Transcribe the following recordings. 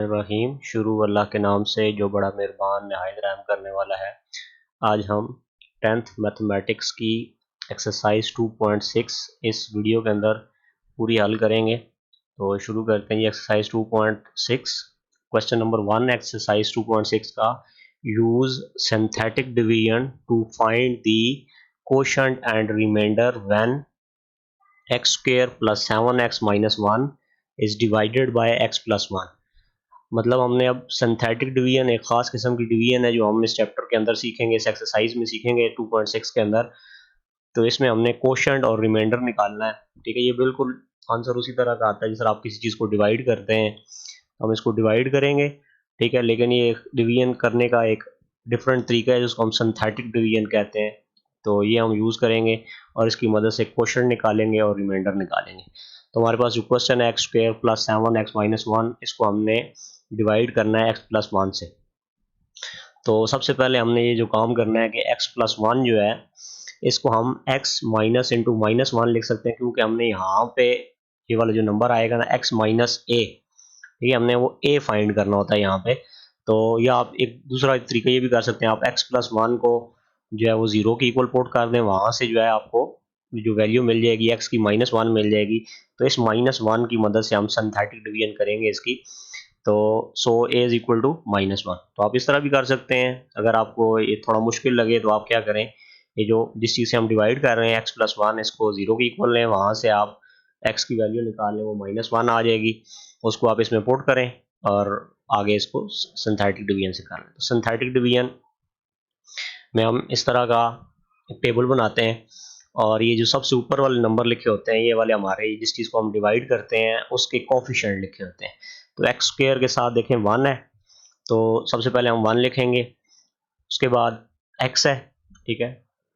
रहीम शुरू अल्लाह के नाम से जो बड़ा मेहरबान नहायत रहम करने वाला है। आज हम 10th मैथमेटिक्स की एक्सरसाइज 2.6 इस वीडियो के अंदर पूरी हल करेंगे। तो शुरू करते हैं एक्सरसाइज 2.6। क्वेश्चन नंबर 1 एक्सरसाइज 2.6 का, use synthetic division to find the quotient and remainder when x square plus 7x minus 1 is divided by x plus 1। मतलब हमने अब सिंथेटिक डिवीजन, एक खास किस्म की डिवीजन है जो हम इस चैप्टर के अंदर सीखेंगे, इस एक्सरसाइज में सीखेंगे 2.6 के अंदर। तो इसमें हमने कोशेंट और रिमाइंडर निकालना है। ठीक है, ये बिल्कुल आंसर उसी तरह का आता है जिस तरह आप किसी चीज़ को डिवाइड करते हैं, हम इसको डिवाइड करेंगे। ठीक है, लेकिन ये डिवीजन करने का एक डिफरेंट तरीका है जिसको हम सिंथेटिक डिवीजन कहते हैं। तो ये हम यूज़ करेंगे और इसकी मदद से कोशेंट निकालेंगे और रिमाइंडर निकालेंगे। तो हमारे पास जो क्वेश्चन है x square plus 7x minus 1, इसको हमने डिवाइड करना है x प्लस 1 से। तो सबसे पहले हमने ये जो काम करना है कि x प्लस 1 जो है इसको हम x माइनस इंटू माइनस 1 लिख सकते हैं, क्योंकि हमने यहाँ पे ये वाला जो नंबर आएगा ना x माइनस a, ठीक है, हमने वो a फाइंड करना होता है यहाँ पे। तो या आप एक दूसरा तरीका ये भी कर सकते हैं, आप x प्लस 1 को जो है वो 0 के इक्वल पुट कर दें, वहाँ से जो है आपको जो वैल्यू मिल जाएगी x की माइनस 1 मिल जाएगी। तो इस माइनस 1 की मदद से हम सिंथेटिक डिवीजन करेंगे इसकी। तो सो ए इज इक्वल टू माइनस 1। तो आप इस तरह भी कर सकते हैं। अगर आपको ये थोड़ा मुश्किल लगे तो आप क्या करें, ये जो जिस चीज़ से हम डिवाइड कर रहे हैं x प्लस 1, इसको 0 के इक्वल लें, वहाँ से आप x की वैल्यू निकाल लें, वो माइनस 1 आ जाएगी। उसको आप इसमें पुट करें और आगे इसको सिंथेटिक डिवीजन से कर लें। तो सिंथेटिक डिवीजन में हम इस तरह का टेबल बनाते हैं और ये जो सबसे ऊपर वाले नंबर लिखे होते हैं, ये वाले हमारे जिस चीज़ को हम डिवाइड करते हैं उसके कोफिशिएंट लिखे होते हैं। तो एक्स स्क्वायर के साथ देखें 1 है, तो सबसे पहले हम 1 लिखेंगे। उसके बाद x है, ठीक है,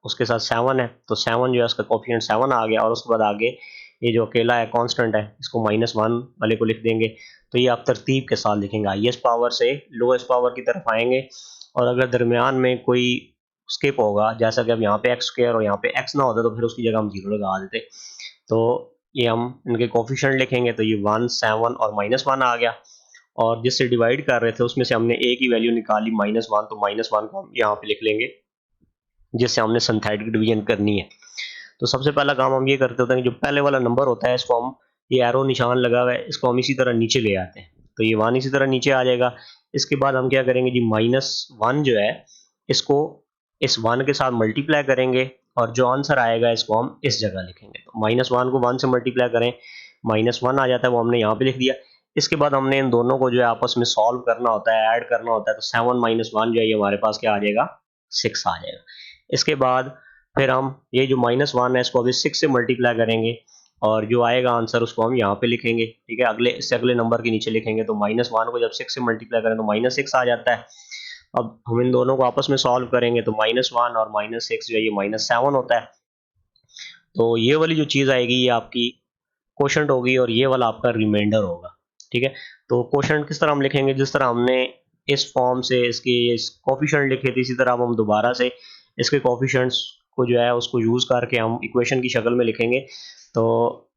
उसके साथ 7 है, तो 7 जो है उसका कोफिशिएंट 7 आ गया। और उसके बाद आगे ये जो अकेला है कांस्टेंट है, इसको -1 वाले को लिख देंगे। तो ये आप तरतीब के साथ लिखेंगे, हाईएस्ट पावर से लोएस्ट पावर की तरफ आएंगे। और अगर दरमियान में कोई स्किप होगा, जैसा कि अब यहाँ पे एक्स स्क्वायर और यहाँ पे x ना होता तो फिर उसकी जगह हम 0 लगा देते। तो ये हम इनके कोफिशिएंट लिखेंगे, तो ये 1, 7 और -1 आ गया। और जिससे डिवाइड कर रहे थे उसमें से हमने a की वैल्यू निकाली -1, तो -1 को हम यहाँ पे लिख लेंगे जिससे हमने सिंथेटिक डिवीजन करनी है। तो सबसे पहला काम हम ये करते होते हैं कि जो पहले वाला नंबर होता है इसको हम, ये एरो निशान लगा हुआ है, इसको हम इसी तरह नीचे ले आते हैं। तो ये 1 इसी तरह नीचे आ जाएगा। इसके बाद हम क्या करेंगे जी, -1 जो है इसको इस 1 के साथ मल्टीप्लाई करेंगे और जो आंसर आएगा इसको हम इस जगह लिखेंगे। तो -1 को 1 से मल्टीप्लाई करें, -1 आ जाता है, वो हमने यहाँ पे लिख दिया। इसके बाद हमने इन दोनों को जो है आपस में सॉल्व करना होता है, ऐड करना होता है। तो 7 - 1 जो है ये हमारे पास क्या आ जाएगा, 6 आ जाएगा। इसके बाद फिर हम ये जो -1 है इसको अभी 6 से मल्टीप्लाई करेंगे और जो आएगा आंसर उसको हम यहाँ पे लिखेंगे। ठीक है, अगले इससे अगले नंबर के नीचे लिखेंगे। तो -1 को जब 6 से मल्टीप्लाई करें तो -6 आ जाता है। अब हम इन दोनों को आपस में सॉल्व करेंगे, तो -1 और -6 जो है ये -7 होता है। तो ये वाली जो चीज़ आएगी ये आपकी कोशेंट होगी और ये वाला आपका रिमाइंडर होगा। ठीक है, तो कोशेंट किस तरह हम लिखेंगे, जिस तरह हमने इस फॉर्म से इसके कोफिशिएंट लिखे थे, इसी तरह हम दोबारा से इसके कोफिशिएंट्स को जो है उसको यूज़ करके हम इक्वेशन की शक्ल में लिखेंगे। तो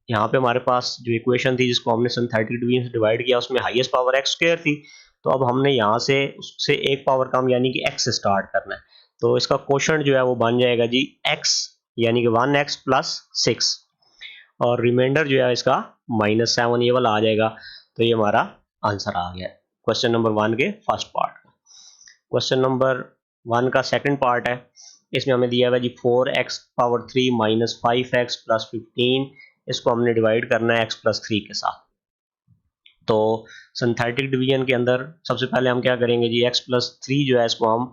यहाँ पे हमारे पास जो इक्वेशन थी जिसको हमने सिंथेटिक डिवीजन से डिवाइड किया, उसमें हाईएस्ट पावर एक्स स्क्वायर थी। तो अब हमने यहाँ से उससे एक पावर कम यानी कि एक्स से स्टार्ट करना है। तो इसका कोशेंट जो है वो बन जाएगा जी एक्स, यानी कि 1x प्लस 6, और रिमाइंडर जो है इसका -7 ये वाला आ जाएगा। तो ये हमारा आंसर आ गया क्वेश्चन नंबर 1 के फर्स्ट पार्ट का। क्वेश्चन नंबर 1 का सेकंड पार्ट है, इसमें हमें दिया हुआ है जी 4x power 3 minus 5x plus 15, इसको हमने डिवाइड करना है x प्लस 3 के साथ। तो सिंथेटिक डिवीजन के अंदर सबसे पहले हम क्या करेंगे जी, x प्लस 3 जो है इसको हम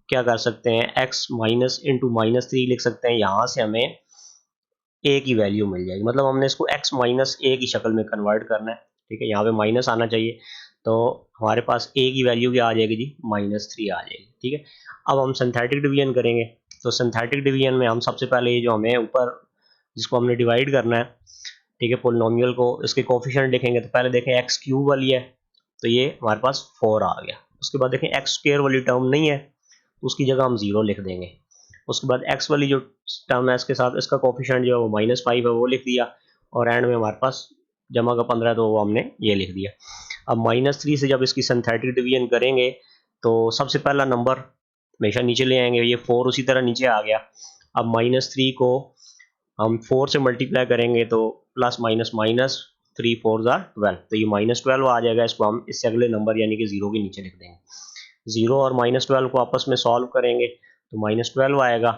क्या कर सकते हैं, x माइनस इंटू -3 लिख सकते हैं। यहाँ से हमें a की वैल्यू मिल जाएगी, मतलब हमने इसको x माइनस a की शक्ल में कन्वर्ट करना है। ठीक है, यहाँ पे माइनस आना चाहिए, तो हमारे पास a की वैल्यू क्या आ जाएगी जी, -3 आ जाएगी। ठीक है, अब हम सिंथेटिक डिवीजन करेंगे। तो सिंथेटिक डिवीजन में हम सबसे पहले ये जो हमें ऊपर जिसको हमने डिवाइड करना है, ठीक है, पोलिनोमियल को, इसके कोफिशिएंट लिखेंगे। तो पहले देखें x क्यूब वाली है, तो ये हमारे पास 4 आ गया। उसके बाद देखें x स्क्वायर वाली टर्म नहीं है, तो उसकी जगह हम 0 लिख देंगे। उसके बाद x वाली जो टर्म है इसके साथ इसका कोफिशिएंट जो है वो -5 है, वो लिख दिया। और एंड में हमारे पास जमा का 15 है, तो वो हमने ये लिख दिया। अब -3 से जब इसकी सिंथेटिक डिवीजन करेंगे तो सबसे पहला नंबर हमेशा नीचे ले आएंगे, ये 4 उसी तरह नीचे आ गया। अब -3 को हम 4 से मल्टीप्लाई करेंगे तो प्लस माइनस माइनस 3 4 ज़ा 12, तो ये -12 आ जाएगा। इसको हम इससे अगले नंबर यानी कि 0 के नीचे लिख देंगे। 0 और -12 को आपस में सॉल्व करेंगे तो -12 आएगा।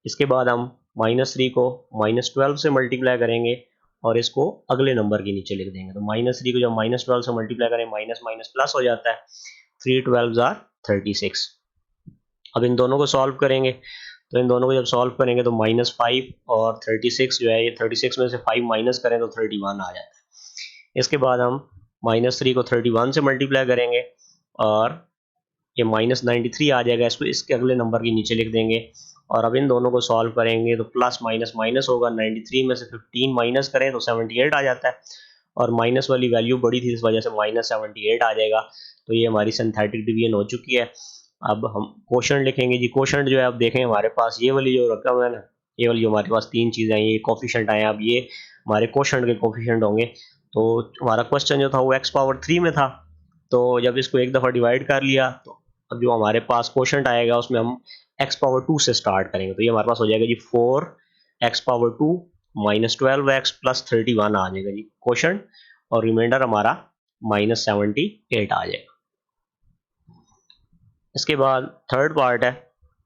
इसके बाद हम -3 को -12 से मल्टीप्लाई करेंगे और इसको अगले नंबर के नीचे लिख देंगे। तो -3 को जब -12 से मल्टीप्लाई करें माइनस माइनस प्लस हो जाता है। 3 12 आर 36। अब इन दोनों को सॉल्व करेंगे तो इन दोनों को जब सॉल्व करेंगे तो -5 और 36 जो है, ये 36 में से 5 माइनस करें तो 31 आ जाता है। इसके बाद हम -3 को 31 से मल्टीप्लाई करेंगे और ये -93 आ जाएगा। इसको इसके अगले नंबर के नीचे लिख देंगे और अब इन दोनों को सॉल्व करेंगे तो प्लस माइनस माइनस होगा। 93 में से 15 माइनस करें तो 78 आ जाता है और माइनस वाली वैल्यू बड़ी थी इस वजह से -78 आ जाएगा। तो ये हमारी सिंथेटिक डिवीजन हो चुकी है। अब हम क्वोशंट लिखेंगे जी। क्वोशंट जो है, अब देखें हमारे पास ये वाली जो रकम है ना, ये वाली जो हमारे पास 3 चीज़ें हैं, ये कोफिशिएंट आए हैं। अब ये हमारे क्वोशंट के कोफिशिएंट होंगे। तो हमारा क्वेश्चन जो था वो x⁻³ में था, तो जब इसको एक दफ़ा डिवाइड कर लिया तो अब जो हमारे पास क्वोशंट आएगा उसमें हम x⁻² से स्टार्ट करेंगे। तो ये हमारे पास हो जाएगा जी 4x⁻² - 12x + 31 आ जाएगा जी क्वोशंट, और रिमाइंडर हमारा -78 आ जाएगा। इसके बाद थर्ड पार्ट है,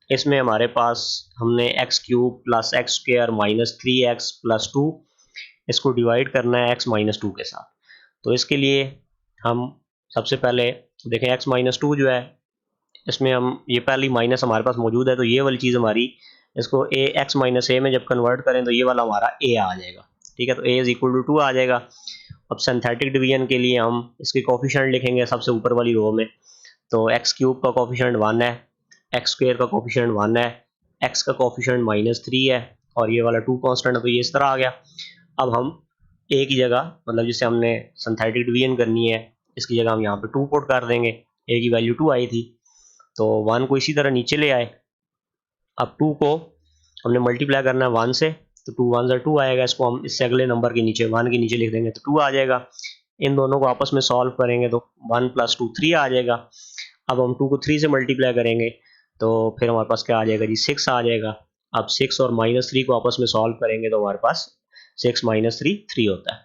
इसमें हमारे पास हमने x³ + x² - 3x + 2 इसको डिवाइड करना है x-2 के साथ। तो इसके लिए हम सबसे पहले देखें x-2 जो है, इसमें हम ये पहली माइनस हमारे पास मौजूद है, तो ये वाली चीज़ हमारी, इसको x-a में जब कन्वर्ट करें तो ये वाला हमारा a आ जाएगा। ठीक है, तो a = 2 आ जाएगा। अब सिंथेटिक डिवीजन के लिए हम इसके कोफिशिएंट लिखेंगे सबसे ऊपर वाली रो में। तो x³ का कोफिशिएंट 1 है, x² का कोफिशिएंट 1 है, x का कोफिशिएंट -3 है और ये वाला 2 कांस्टेंट है, तो ये इस तरह आ गया। अब हम a की जगह, मतलब जिसे हमने सिंथेटिक डिवीजन करनी है, इसकी जगह हम यहाँ पे 2 पुट कर देंगे। a की वैल्यू 2 आई थी, तो 1 को इसी तरह नीचे ले आए। अब 2 को हमने मल्टीप्लाई करना है 1 से, तो 2 1 2 आएगा। इसको हम इससे अगले नंबर के नीचे 1 के नीचे लिख देंगे तो 2 आ जाएगा। इन दोनों को आपस में सॉल्व करेंगे तो 1 + 2 3 आ जाएगा। अब हम 2 को 3 से मल्टीप्लाई करेंगे तो फिर हमारे पास क्या आ जाएगा जी 6 आ जाएगा। अब 6 और -3 को आपस में सॉल्व करेंगे तो हमारे पास 6 - 3 3 होता है।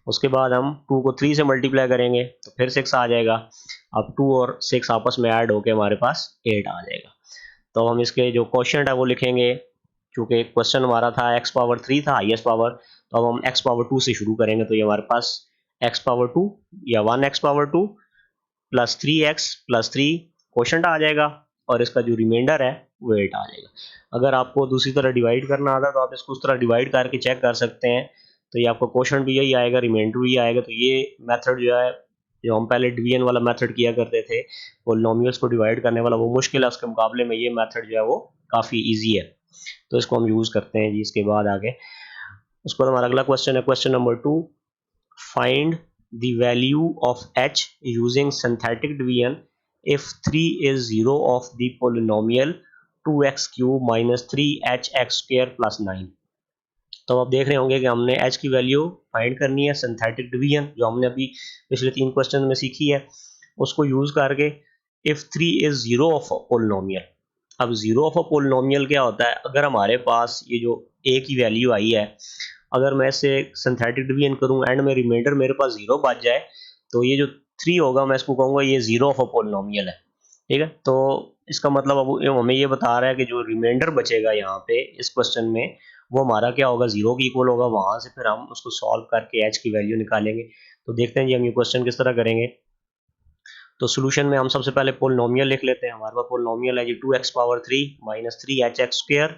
उसके बाद हम 2 को 3 से मल्टीप्लाई करेंगे तो फिर 6 आ जाएगा। अब 2 और 6 आपस में ऐड होकर हमारे पास 8 आ जाएगा। तो हम इसके जो क्वोशंट है वो लिखेंगे, क्योंकि क्वेश्चन हमारा था x⁻³ था हाईएस्ट पावर, तो अब हम x⁻² से शुरू करेंगे। तो ये हमारे पास x⁻² या 1x⁻² + 3x + 3 क्वोशंट आ जाएगा और इसका जो रिमाइंडर है वो 8 आ जाएगा। अगर आपको दूसरी तरह डिवाइड करना आता है तो आप इसको उस तरह डिवाइड करके चेक कर सकते हैं, तो ये आपका क्वोशंट भी यही आएगा, रिमाइंडर भी आएगा। तो ये मेथड जो है, जो हम पहले डिवीजन वाला मेथड किया करते थे पॉलिनोमियल्स को डिवाइड करने वाला, वो मुश्किल है, उसके मुकाबले में ये मेथड जो है वो काफ़ी ईजी है, तो इसको हम यूज़ करते हैं जी। इसके बाद आगे उसके बाद हमारा अगला क्वेश्चन है, question number 2, find the value of h using synthetic division if 3 is 0 of the polynomial 2x³ - 3hx² + 9। तो आप देख रहे होंगे कि हमने h की वैल्यू फाइंड करनी है सिंथेटिक डिवीजन, जो हमने अभी पिछले 3 क्वेश्चन में सीखी है, उसको यूज़ करके if 3 is 0 of a polynomial। अब 0 of a polynomial क्या होता है? अगर हमारे पास ये जो a की वैल्यू आई है, अगर मैं इसे सिंथेटिक डिवीजन करूँ एंड में रिमाइंडर मेरे पास 0 बच जाए, तो ये जो 3 होगा मैं इसको कहूँगा ये 0 ऑफ अ पॉलिनोमियल है। ठीक है, तो इसका मतलब अब हमें ये बता रहा है कि जो रिमाइंडर बचेगा यहाँ पे इस क्वेश्चन में, वो हमारा क्या होगा, 0 के इक्वल होगा। वहाँ से फिर हम उसको सॉल्व करके h की वैल्यू निकालेंगे। तो देखते हैं जी हम ये क्वेश्चन किस तरह करेंगे। तो सोल्यूशन में हम सबसे पहले पॉलिनोमियल लिख लेते हैं। हमारे पास पॉलिनोमियल है जी 2x⁻³ - 3hx²।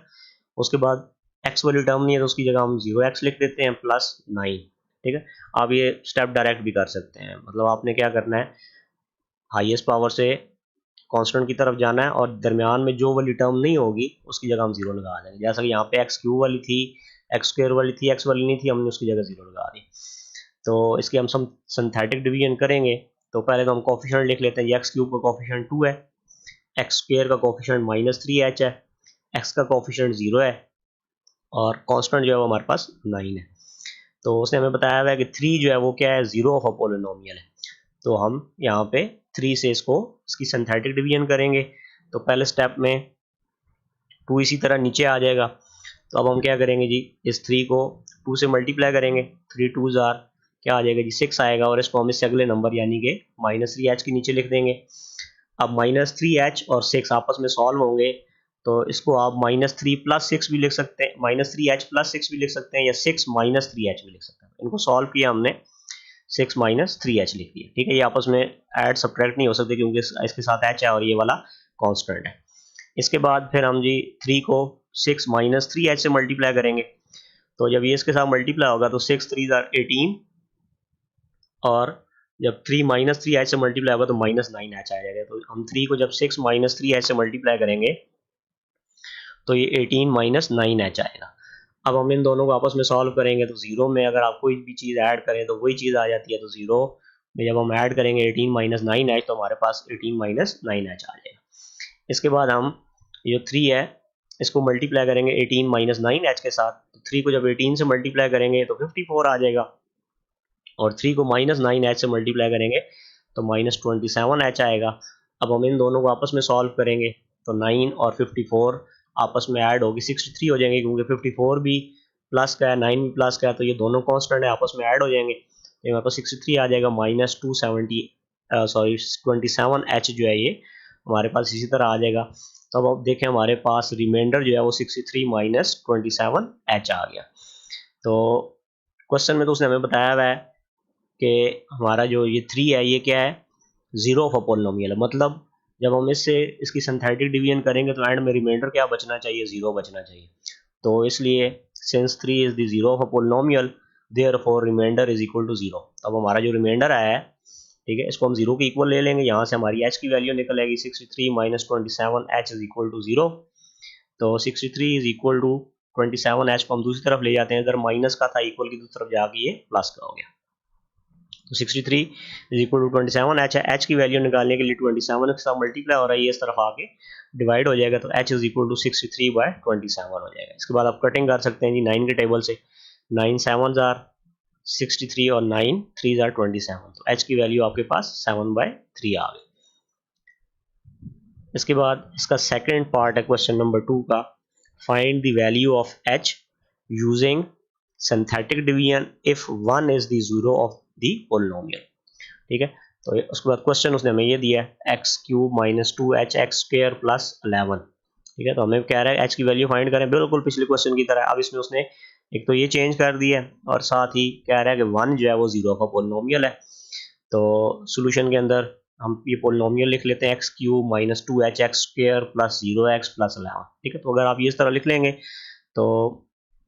उसके बाद x वाली टर्म नहीं है तो उसकी जगह हम 0x लिख देते हैं +9। ठीक है, आप ये स्टेप डायरेक्ट भी कर सकते हैं, मतलब आपने क्या करना है, हाईएस्ट पावर से कांस्टेंट की तरफ जाना है और दरमियान में जो वाली टर्म नहीं होगी उसकी जगह हम 0 लगा देंगे। जैसा कि यहाँ पे x³ वाली थी, x² वाली थी, x वाली नहीं थी, हमने उसकी जगह 0 लगा दी। तो इसकी हम सिंथेटिक डिवीजन करेंगे तो पहले तो हम कोफिशिएंट लिख लेते हैं। x³ का कोफिशिएंट 2 है, x² का कोफिशिएंट -3h है, x का कोफिशिएंट 0 है और कांस्टेंट जो है वो हमारे पास 9 है। तो उसने हमें बताया हुआ है कि 3 जो है वो क्या है, 0 ऑफ अ पॉलिनोमियल है। तो हम यहाँ पे 3 से इसकी सिंथेटिक डिवीजन करेंगे। तो पहले स्टेप में 2 इसी तरह नीचे आ जाएगा। तो अब हम क्या करेंगे जी, इस 3 को 2 से मल्टीप्लाई करेंगे, 3 2 जार क्या आ जाएगा जी 6 आएगा, और इसको हम इससे अगले नंबर यानी कि -3h के नीचे लिख देंगे। अब -3h और 6 आपस में सॉल्व होंगे, तो इसको आप -3 + 6 भी लिख सकते हैं, -3h + 6 भी लिख सकते हैं, या 6 - 3h भी लिख सकते हैं। इनको सॉल्व किया हमने, 6 - 3h लिख दिया। ठीक है, ये आपस में ऐड सब्ट्रैक्ट नहीं हो सकते क्योंकि इसके साथ h है और ये वाला कांस्टेंट है। इसके बाद फिर हम जी 3 को 6 - 3h से मल्टीप्लाई करेंगे। तो जब ये इसके साथ मल्टीप्लाई होगा तो 6 3 18, और जब 3 - 3h से मल्टीप्लाई होगा तो -9h आ जाएगा। तो हम 3 को जब 6 - 3h से मल्टीप्लाई करेंगे तो ये 18 - 9h आएगा। अब हम इन दोनों को आपस में सॉल्व करेंगे, तो जीरो में अगर आप कोई भी चीज़ ऐड करें तो वही चीज़ आ जाती है। तो जीरो में जब हम ऐड करेंगे 18 - 9h तो हमारे पास 18 - 9h आ जाएगा। इसके बाद हम ये 3 है इसको मल्टीप्लाई करेंगे 18 - 9h के साथ। तो 3 को जब 18 से मल्टीप्लाई करेंगे तो 54 आ जाएगा, और 3 को -9h से मल्टीप्लाई करेंगे तो -27h आएगा। अब हम इन दोनों को आपस में सॉल्व करेंगे, तो 9 और 54 आपस में ऐड होगी 63 हो जाएंगे, क्योंकि 54 भी प्लस का है, 9 भी प्लस का है, तो ये दोनों कांस्टेंट है आपस में ऐड हो जाएंगे। तो हमारे पास 63 आ जाएगा, -27h जो है ये हमारे पास इसी तरह आ जाएगा। तो अब देखें हमारे पास रिमाइंडर जो है वो 63 - 27h आ गया। तो क्वेश्चन में तो उसने हमें बताया हुआ है कि हमारा जो ये 3 है ये क्या है, जीरो ऑफ अ पॉलिनोमियल है। मतलब जब हम इसकी सिंथेटिक डिवीजन करेंगे तो एंड में रिमाइंडर क्या बचना चाहिए, जीरो बचना चाहिए। तो इसलिए since 3 is the zero of a polynomial therefore remainder is equal to zero. अब हमारा जो रिमाइंडर आया है, ठीक है, इसको हम जीरो के इक्वल ले लेंगे। यहाँ से हमारी h की वैल्यू निकल आएगी 63 - 27h is equal to zero. तो 63 इज इक्वल टू 27h को हम दूसरी तरफ ले जाते हैं, इधर माइनस का था, इक्वल की दूसरी तरफ जाके ये प्लस का हो गया। तो 63 इज इक्वल टू 27h है। h की वैल्यू निकालने के लिए 27 के साथ मल्टीप्लाई हो रहा है, ये इस तरफ आके डिवाइड हो जाएगा, तो h इज इक्वल टू 63/27 हो जाएगा। इसके बाद आप कटिंग कर सकते हैं जी 9 के टेबल से, 9 7s आर 63 और 9 3s आर 27, तो h की वैल्यू आपके पास 7/3 आ गई। इसके बाद इसका सेकंड पार्ट है क्वेश्चन नंबर 2 का, find the value of h using synthetic division if 1 is the zero of the polynomial. ठीक है, तो उसके बाद क्वेश्चन उसने हमें ये दिया है x³ - 2hx² + 11। ठीक है, तो हमें कह रहा है h की वैल्यू फाइंड करें, बिल्कुल पिछले क्वेश्चन की तरह। अब इसमें उसने एक तो ये चेंज कर दिया है और साथ ही कह रहा है कि 1 जो है वो जीरो का पॉलिनोमियल है। तो सॉल्यूशन के अंदर हम ये पॉलिनोमियल लिख लेते हैं x³ - 2hx² + 0x + 11। ठीक है, तो अगर आप ये इस तरह लिख लेंगे तो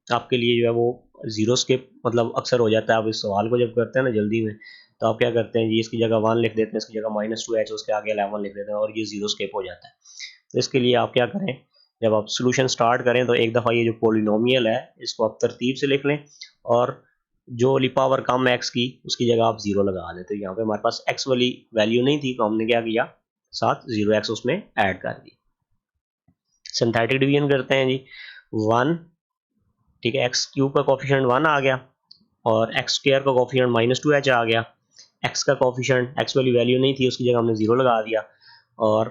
आपके लिए जो है वो जीरो स्किप मतलब अक्सर हो जाता है। आप इस सवाल को जब करते हैं ना जल्दी में, तो आप क्या करते हैं जी, इसकी जगह 1 लिख देते हैं, इसकी जगह -2h उसके आगे 11 लिख देते हैं, और ये जीरो स्किप हो जाता है। तो इसके लिए आप क्या करें, जब आप सोल्यूशन स्टार्ट करें तो एक दफ़ा ये जो पॉलिनोमियल है इसको आप तरतीब से लिख लें, और जो वाली पावर कम है x की उसकी जगह आप जीरो लगा दें। तो यहाँ पे हमारे पास x वाली वैल्यू नहीं थी, तो हमने क्या किया, साथ 0x उसमें ऐड कर दी। सिंथेटिक डिवीजन करते हैं जी 1। ठीक है, x³ का कोफिशिएंट 1 आ गया, और x² का कोफिशिएंट -2h आ गया। x का कोफिशिएंट, x वाली वैल्यू नहीं थी, उसकी जगह हमने जीरो लगा दिया, और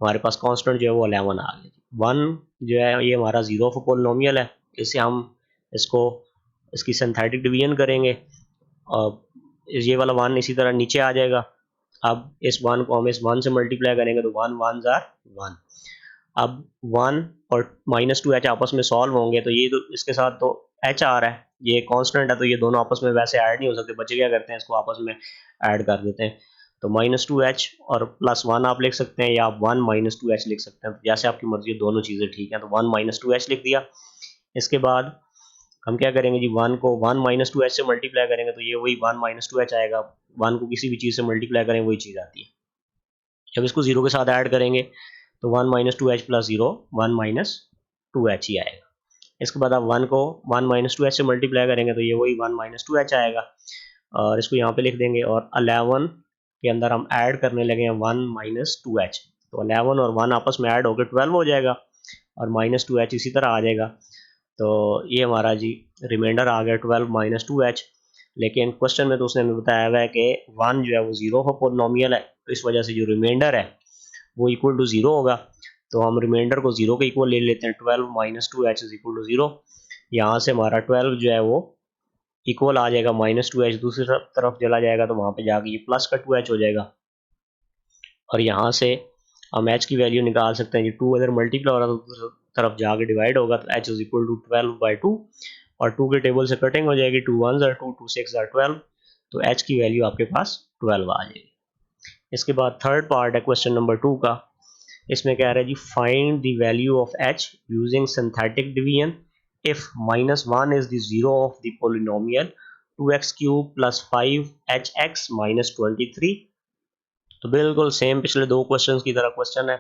हमारे पास कांस्टेंट जो है वो 11 आ गया। 1 जो है ये हमारा जीरो ऑफ पॉलिनोमियल है, इससे हम इसकी सिंथेटिक डिवीजन करेंगे, और ये वाला 1 इसी तरह नीचे आ जाएगा। अब इस 1 को हम इस 1 से मल्टीप्लाई करेंगे तो 1 1s आर 1। अब 1 और -2h आपस में सॉल्व होंगे, तो ये तो इसके साथ तो h आ रहा है, ये कांस्टेंट है, तो ये दोनों आपस में वैसे ऐड नहीं हो सकते, बच्चे क्या करते हैं इसको आपस में ऐड कर देते हैं। तो -2h और +1 आप लिख सकते हैं, या आप 1 - 2h लिख सकते हैं, तो जैसे आपकी मर्जी है, दोनों चीज़ें ठीक हैं। तो 1 - 2h लिख दिया। इसके बाद हम क्या करेंगे जी, 1 को 1 - 2h से मल्टीप्लाई करेंगे तो ये वही 1 - 2h आएगा। 1 को किसी भी चीज़ से मल्टीप्लाई करें वही चीज़ आती है। जब इसको जीरो के साथ ऐड करेंगे तो 1 - 2h + 0 1 - 2h ही आएगा। इसके बाद आप 1 को 1 - 2h से मल्टीप्लाई करेंगे तो ये वही 1 - 2h आएगा, और इसको यहाँ पे लिख देंगे। और 11 के अंदर हम ऐड करने लगे हैं 1 - 2h, तो 11 और 1 आपस में ऐड होकर 12 हो जाएगा, और -2h इसी तरह आ जाएगा। तो ये हमारा जी रिमाइंडर आ गया 12 - 2h। लेकिन क्वेश्चन में तो उसने हमें बताया हुआ है कि 1 जो है वो 0 का पोलिनोमियल है, तो इस वजह से जो रिमाइंडर है वो इक्वल टू 0 होगा। तो हम रिमाइंडर को 0 के इक्वल ले लेते हैं, 12 minus 2h is equal to 0। यहाँ से हमारा 12 जो है वो इक्वल आ जाएगा -2h, दूसरी तरफ चला जाएगा तो वहाँ पे जाके ये प्लस का 2h हो जाएगा। और यहाँ से हम h की वैल्यू निकाल सकते हैं, ये 2 अगर मल्टीप्लाई हो रहा है तो दूसरी तरफ जाके डिवाइड होगा, तो h इज इक्वल टू 12/2 और 2 के टेबल से कटिंग हो जाएगी, 2 1s are 2, 2 6 are 12, तो h की वैल्यू आपके पास 12 आ जाएगी। इसके बाद थर्ड पार्ट है क्वेश्चन नंबर 2 का। इसमें कह रहा है जी find the value of h using synthetic division if -1 is the zero of the polynomial 2x cube plus 5hx minus 23। तो बिल्कुल सेम पिछले दो क्वेश्चंस की तरह क्वेश्चन है।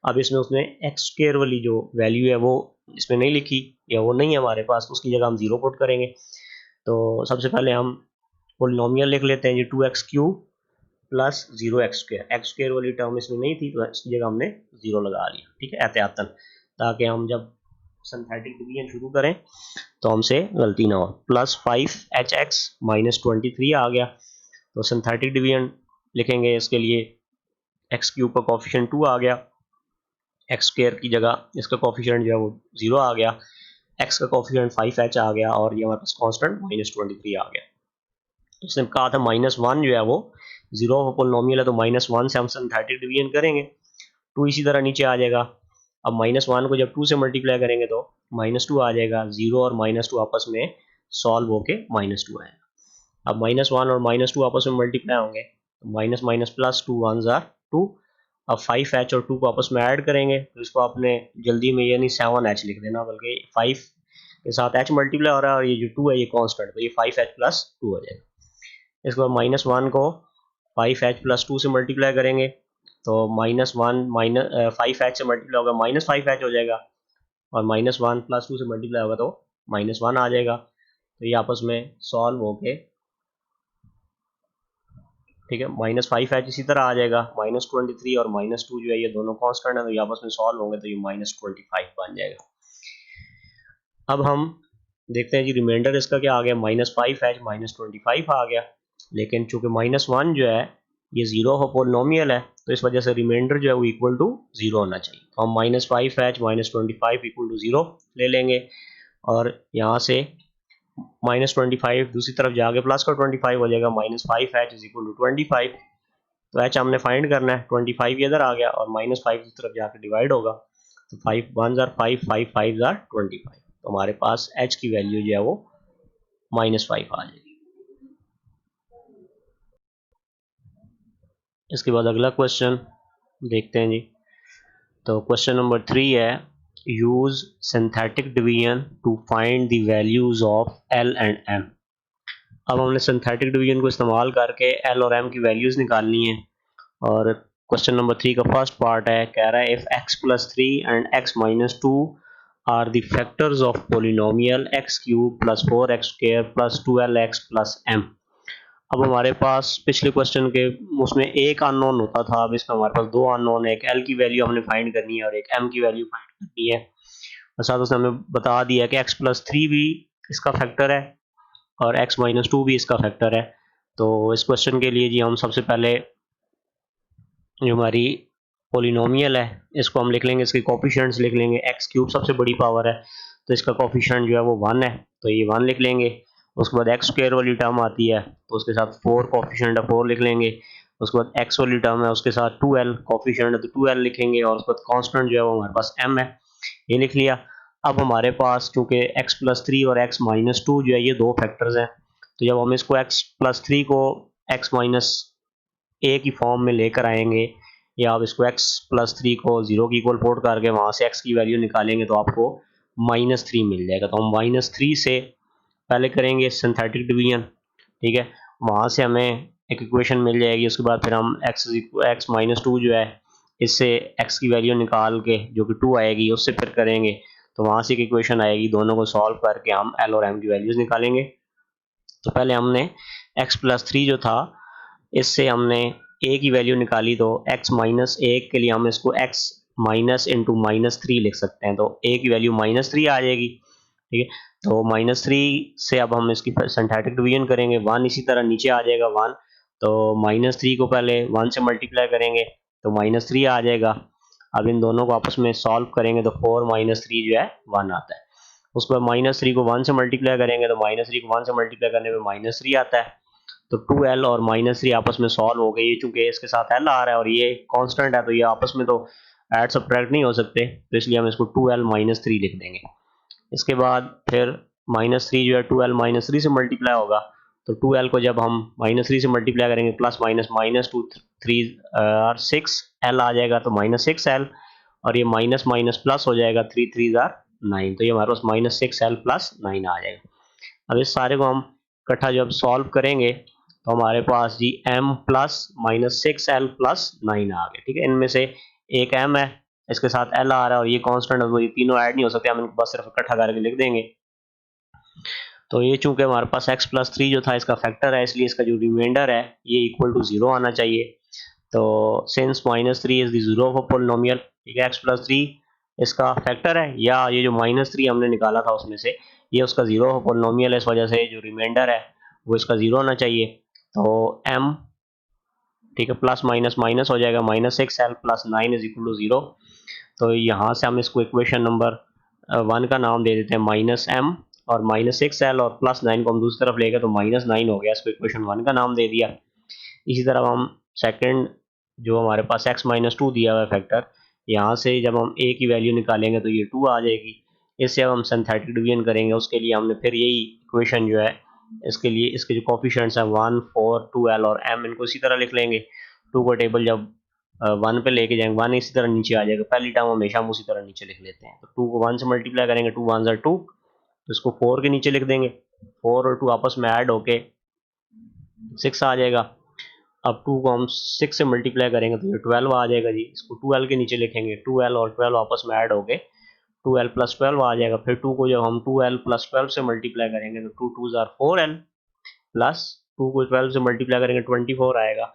अब इसमें उसने एक्स स्क्वायर वाली जो वैल्यू है वो इसमें नहीं लिखी या वो नहीं है हमारे पास, तो उसकी जगह हम 0 पुट करेंगे। तो सबसे पहले हम पोलिनोमियल लिख लेते हैं जी 2x cube plus 0x square. X square वाली टर्म इसमें नहीं थी तो इसकी जगह हमने 0 लगा लिया, ठीक है, एहतियातन, ताकि हम जब सिंथेटिक डिवीजन शुरू करें तो हमसे गलती ना हो। प्लस 5hx माइनस 23 आ गया, तो सिंथेटिक डिवीजन लिखेंगे इसके लिए, एक्स क्यूब का कोफिशिएंट 2 आ गया, एक्स स्क्वायर की जगह इसका कोफिशिएंट जो है वो 0 आ गया, एक्स का कोफिशिएंट 5h आ गया और ये हमारे पास कांस्टेंट -23 आ गया। तो उसने कहा था -1 जो है वो 0 का पोलिनोमियल है, तो -1 से हम सिंथेटिक डिवीजन करेंगे, 2 इसी तरह नीचे आ जाएगा। अब -1 को जब 2 से मल्टीप्लाई करेंगे तो -2 आ जाएगा, 0 और -2 आपस में सॉल्व होके -2 आएगा। अब -1 और -2 आपस में मल्टीप्लाई होंगे, minus minus plus 2 1s are 2। अब 5h और 2 को आपस में ऐड करेंगे, तो इसको आपने जल्दी में ये नहीं 7h लिख देना, बल्कि 5 के साथ h मल्टीप्लाई हो रहा है और ये जो 2 है ये कांस्टेंट, तो ये 5h प्लस 2 हो जाएगा। इसको -1 को 5h प्लस 2 से मल्टीप्लाई करेंगे तो -1 5h से मल्टीप्लाई होगा -5h हो जाएगा, और -1 प्लस 2 से मल्टीप्लाई होगा तो -1 आ जाएगा। तो ये आपस में सॉल्व होके, ठीक है, -5h इसी तरह आ जाएगा, -23 और -2 जो है ये दोनों कांस्टेंट है, तो ये आपस में सॉल्व होंगे तो ये -25 बन जाएगा। अब हम देखते हैं जी रिमाइंडर इसका क्या आ गया, -5h -25 आ गया, लेकिन चूंकि -1 जो है ये 0 का पोलिनोमियल है, तो इस वजह से रिमाइंडर जो है वो इक्वल टू 0 होना चाहिए। तो हम -5h -25 इक्वल टू 0 ले लेंगे, और यहाँ से -25 दूसरी तरफ जाके प्लस का 25 हो जाएगा, -5h इज इक्वल टू 25। तो h हमने फाइंड करना है, 25 इधर आ गया और -5 की तरफ जाके डिवाइड होगा, तो 5 1s are 5, 5 5s are 25। तो हमारे पास h की वैल्यू जो है वो -5 आ जाएगी। इसके बाद अगला क्वेश्चन देखते हैं जी। तो क्वेश्चन नंबर 3 है, use synthetic division to find the values of l and m। अब हमने सिंथेटिक डिवीजन को इस्तेमाल करके l और m की वैल्यूज निकालनी है, और क्वेश्चन नंबर 3 का फर्स्ट पार्ट है, कह रहा है if x plus 3 and x minus 2 are the factors of polynomial x cube plus 4x square plus 12x plus m। अब हमारे पास पिछले क्वेश्चन के उसमें एक अननोन होता था, अब इसमें हमारे पास दो अननोन है, एक l की वैल्यू हमने फाइंड करनी है और एक m की वैल्यू फाइंड करनी है। और साथ उसने हमें बता दिया कि x प्लस 3 भी इसका फैक्टर है और x माइनस 2 भी इसका फैक्टर है। तो इस क्वेश्चन के लिए जी हम सबसे पहले जो हमारी पोलिनोमियल है इसको हम लिख लेंगे, इसके कोफिशिएंट्स लिख लेंगे। एक्स क्यूब सबसे बड़ी पावर है तो इसका कोफिशिएंट जो है वो 1 है, तो ये 1 लिख लेंगे। उसके बाद एक्स स्क्वायर वाली टर्म आती है तो उसके साथ 4 कोफिशिएंट है, 4 लिख लेंगे। उसके बाद एक्स वाली टर्म है उसके साथ 2l कोफिशिएंट है तो 2l लिखेंगे, और उसके बाद कांस्टेंट जो है वो हमारे पास m है, ये लिख लिया। अब हमारे पास चूंकि x प्लस 3 और x माइनस 2 जो है ये दो फैक्टर्स हैं, तो जब हम इसको x प्लस 3 को x माइनस a की फॉर्म में लेकर आएंगे, या आप इसको x प्लस 3 को 0 की इक्वल पोर्ट करके वहाँ से x की वैल्यू निकालेंगे तो आपको -3 मिल जाएगा। तो हम -3 से पहले करेंगे सिंथेटिक डिवीजन, ठीक है, वहाँ से हमें एक इक्वेशन मिल जाएगी। उसके बाद फिर हम x माइनस 2 जो है इससे x की वैल्यू निकाल के जो कि 2 आएगी उससे फिर करेंगे, तो वहाँ से एक इक्वेशन आएगी, दोनों को सॉल्व करके हम l और m की वैल्यूज निकालेंगे। तो पहले हमने x प्लस 3 जो था इससे हमने a की वैल्यू निकाली, तो x माइनस 1 के लिए हम इसको x माइनस इंटू -3 लिख सकते हैं, तो a की वैल्यू -3 आ जाएगी। ठीक है। तो -3 से अब हम इसकी सिंथेटिक डिवीजन करेंगे, 1 इसी तरह नीचे आ जाएगा 1, तो -3 को पहले 1 से मल्टीप्लाई करेंगे तो -3 आ जाएगा। अब इन दोनों को आपस में सॉल्व करेंगे तो 4 -3 जो है 1 आता है। उसके बाद -3 को 1 से मल्टीप्लाई करेंगे तो -3 को 1 से मल्टीप्लाई करने पे -3 आता है। तो 2l और -3 आपस में सॉल्व हो गए। ये चूंकि इसके साथ l आ रहा है और ये कांस्टेंट है तो ये आपस में तो ऐड सब्ट्रैक्ट नहीं हो सकते, तो इसलिए हम इसको 2l -3 लिख देंगे। इसके बाद फिर -3 जो है 2l -3 से मल्टीप्लाई होगा, तो 2l को जब हम -3 से मल्टीप्लाई करेंगे प्लस माइनस -2 3 और 6 l आ जाएगा तो -6l, और ये माइनस माइनस प्लस हो जाएगा 3 3 9, तो ये हमारे पास -6l + 9 आ जाएगा। अब इस सारे को हम इकट्ठा जब सॉल्व करेंगे तो हमारे पास जी m प्लस -6l + 9 आ गया। ठीक है, इनमें से एक m है, इसके साथ l आ रहा है और ये कांस्टेंट है, तो ये तीनों ऐड नहीं हो सकते, हम इनको बस सिर्फ इकट्ठा करके लिख देंगे। तो ये चूंकि हमारे पास x + 3 जो था इसका फैक्टर है, इसलिए इसका जो रिमाइंडर है ये इक्वल टू 0 आना चाहिए। तो since -3 is the zero of a polynomial, ठीक है, x + 3 इसका फैक्टर है, या ये जो -3 हमने निकाला था उसमें से ये उसका जीरो ऑफ पोलिनोमियल है, इस वजह से जो रिमाइंडर है वो इसका 0 होना चाहिए। तो m, ठीक है, प्लस माइनस माइनस हो जाएगा, -6l + 9 इज इक्वल टू 0। तो यहाँ से हम इसको इक्वेशन नंबर 1 का नाम दे देते हैं -m, और -6l और +9 को हम दूसरी तरफ ले गए तो -9 हो गया, इसको इक्वेशन 1 का नाम दे दिया। इसी तरह हम सेकंड जो हमारे पास x - 2 दिया हुआ है फैक्टर, यहाँ से जब हम a की वैल्यू निकालेंगे तो ये 2 आ जाएगी। इससे अब हम सिंथेटिक डिवीजन करेंगे, उसके लिए हमने फिर यही इक्वेशन जो है इसके लिए इसके जो कोफिशिएंट्स हैं 1 4 2l और m, इनको इसी तरह लिख लेंगे। 2 को टेबल जब 1 पे लेके जाएंगे 1 इसी तरह नीचे आ जाएगा, पहली टर्म हमेशा हम उसी तरह नीचे लिख लेते हैं। तो 2 को 1 से मल्टीप्लाई करेंगे, 2 1 2, तो इसको 4 के नीचे लिख देंगे, 4 और 2 आपस में ऐड होके 6 आ जाएगा। अब 2 को हम 6 से मल्टीप्लाई करेंगे तो ये 12 आ जाएगा जी, इसको 2l के नीचे लिखेंगे, 2l और 12 आपस में ऐड हो गए, 2l + 12 आ जाएगा। फिर 2 को जब हम 2l + 12 से मल्टीप्लाई करेंगे तो 2 2 4l, प्लस 2 को 12 से मल्टीप्लाई करेंगे 24 आएगा।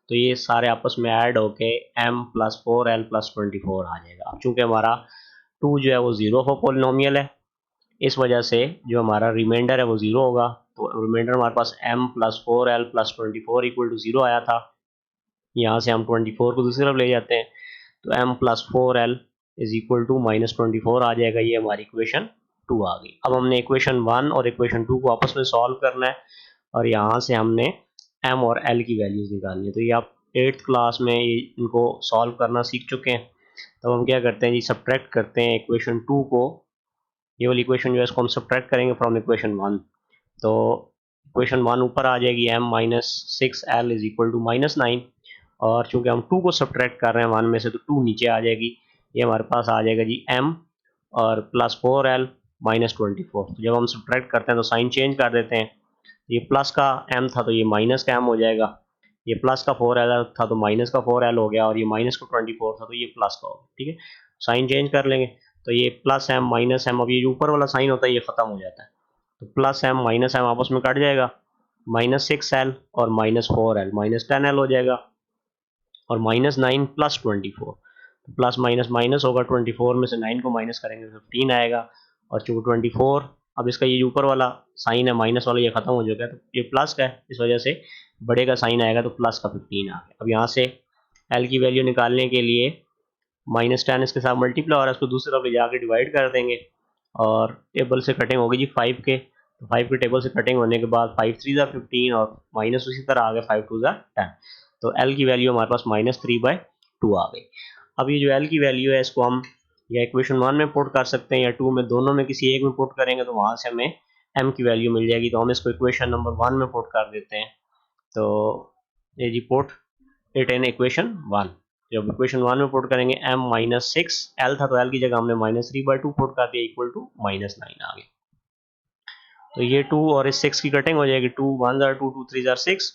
तो ये सारे आपस में ऐड होके m + 4l + 24 आ जाएगा। अब चूंकि हमारा 2 जो है वो जीरो ऑफ पॉलिनोमियल है, इस वजह से जो हमारा रिमाइंडर है वो 0 होगा। तो रिमाइंडर हमारे पास m + 4l + 24 = 0 आया था। यहाँ से हम 24 को दूसरी तरफ ले जाते हैं तो m + 4l = -24 आ जाएगा। ये हमारी इक्वेशन 2 आ गई। अब हमने इक्वेशन 1 और इक्वेशन 2 को आपस में सॉल्व करना है और यहाँ से हमने m और l की वैल्यूज निकालनी है। तो ये आप 8th क्लास में इनको सॉल्व करना सीख चुके हैं। तो हम क्या करते हैं जी, सब्ट्रैक्ट करते हैं इक्वेशन 2 को, ये वाली इक्वेशन जो है इसको हम सब्ट्रैक्ट करेंगे फ्रॉम इक्वेशन 1। तो इक्वेशन 1 ऊपर आ जाएगी, m - 6l = -9, और चूंकि हम 2 को सब्ट्रैक्ट कर रहे हैं 1 में से तो 2 नीचे आ जाएगी। ये हमारे पास आ जाएगा जी m और +4l - 24। तो जब हम सब्ट्रैक्ट करते हैं तो साइन चेंज कर देते हैं, ये प्लस का m था तो ये माइनस का m हो जाएगा, ये प्लस का 4l था तो माइनस का 4l हो गया, और ये माइनस का 24 था तो ये प्लस का होगा। ठीक है, साइन चेंज कर लेंगे तो ये +m -m, अब ये जो ऊपर वाला साइन होता है ये खत्म हो जाता है, तो +m -m आपस में कट जाएगा, -6l और -4l -10l हो जाएगा, और -9 + 24, तो प्लस माइनस माइनस होगा, 24 में से 9 को माइनस करेंगे 15 आएगा, और चूंकि 24 अब इसका ये ऊपर वाला साइन है माइनस वाला ये खत्म हो जाएगा तो ये प्लस का है, इस वजह से बड़े का साइन आएगा तो प्लस का 15 आ गया। अब यहाँ से एल की वैल्यू निकालने के लिए -10 इसके साथ मल्टीप्लाई हो रहा है, उसको दूसरी तरफ ले जाकर डिवाइड कर देंगे, और टेबल से कटिंग होगी जी 5 के, तो 5 के टेबल से कटिंग होने के बाद 5 3 15 और माइनस उसी तरह आ गया 5 2 10, तो एल की वैल्यू हमारे पास -3/2 आ गई। अब ये जो एल की वैल्यू है इसको हम या इक्वेशन 1 में पुट कर सकते हैं या 2 में, दोनों में किसी एक में पुट करेंगे तो वहाँ से हमें एम की वैल्यू मिल जाएगी। तो हम इसको इक्वेशन नंबर 1 में पुट कर देते हैं। तो ये जी पुट इट इन इक्वेशन 1, जब इक्वेशन 1 में पुट करेंगे m - 6l था तो l की जगह हमने -3/2 पुट कर दिया, इक्वल टू -9 आ गया। तो ये 2 और इस 6 की कटिंग हो जाएगी, 2 1 2 2 3 6,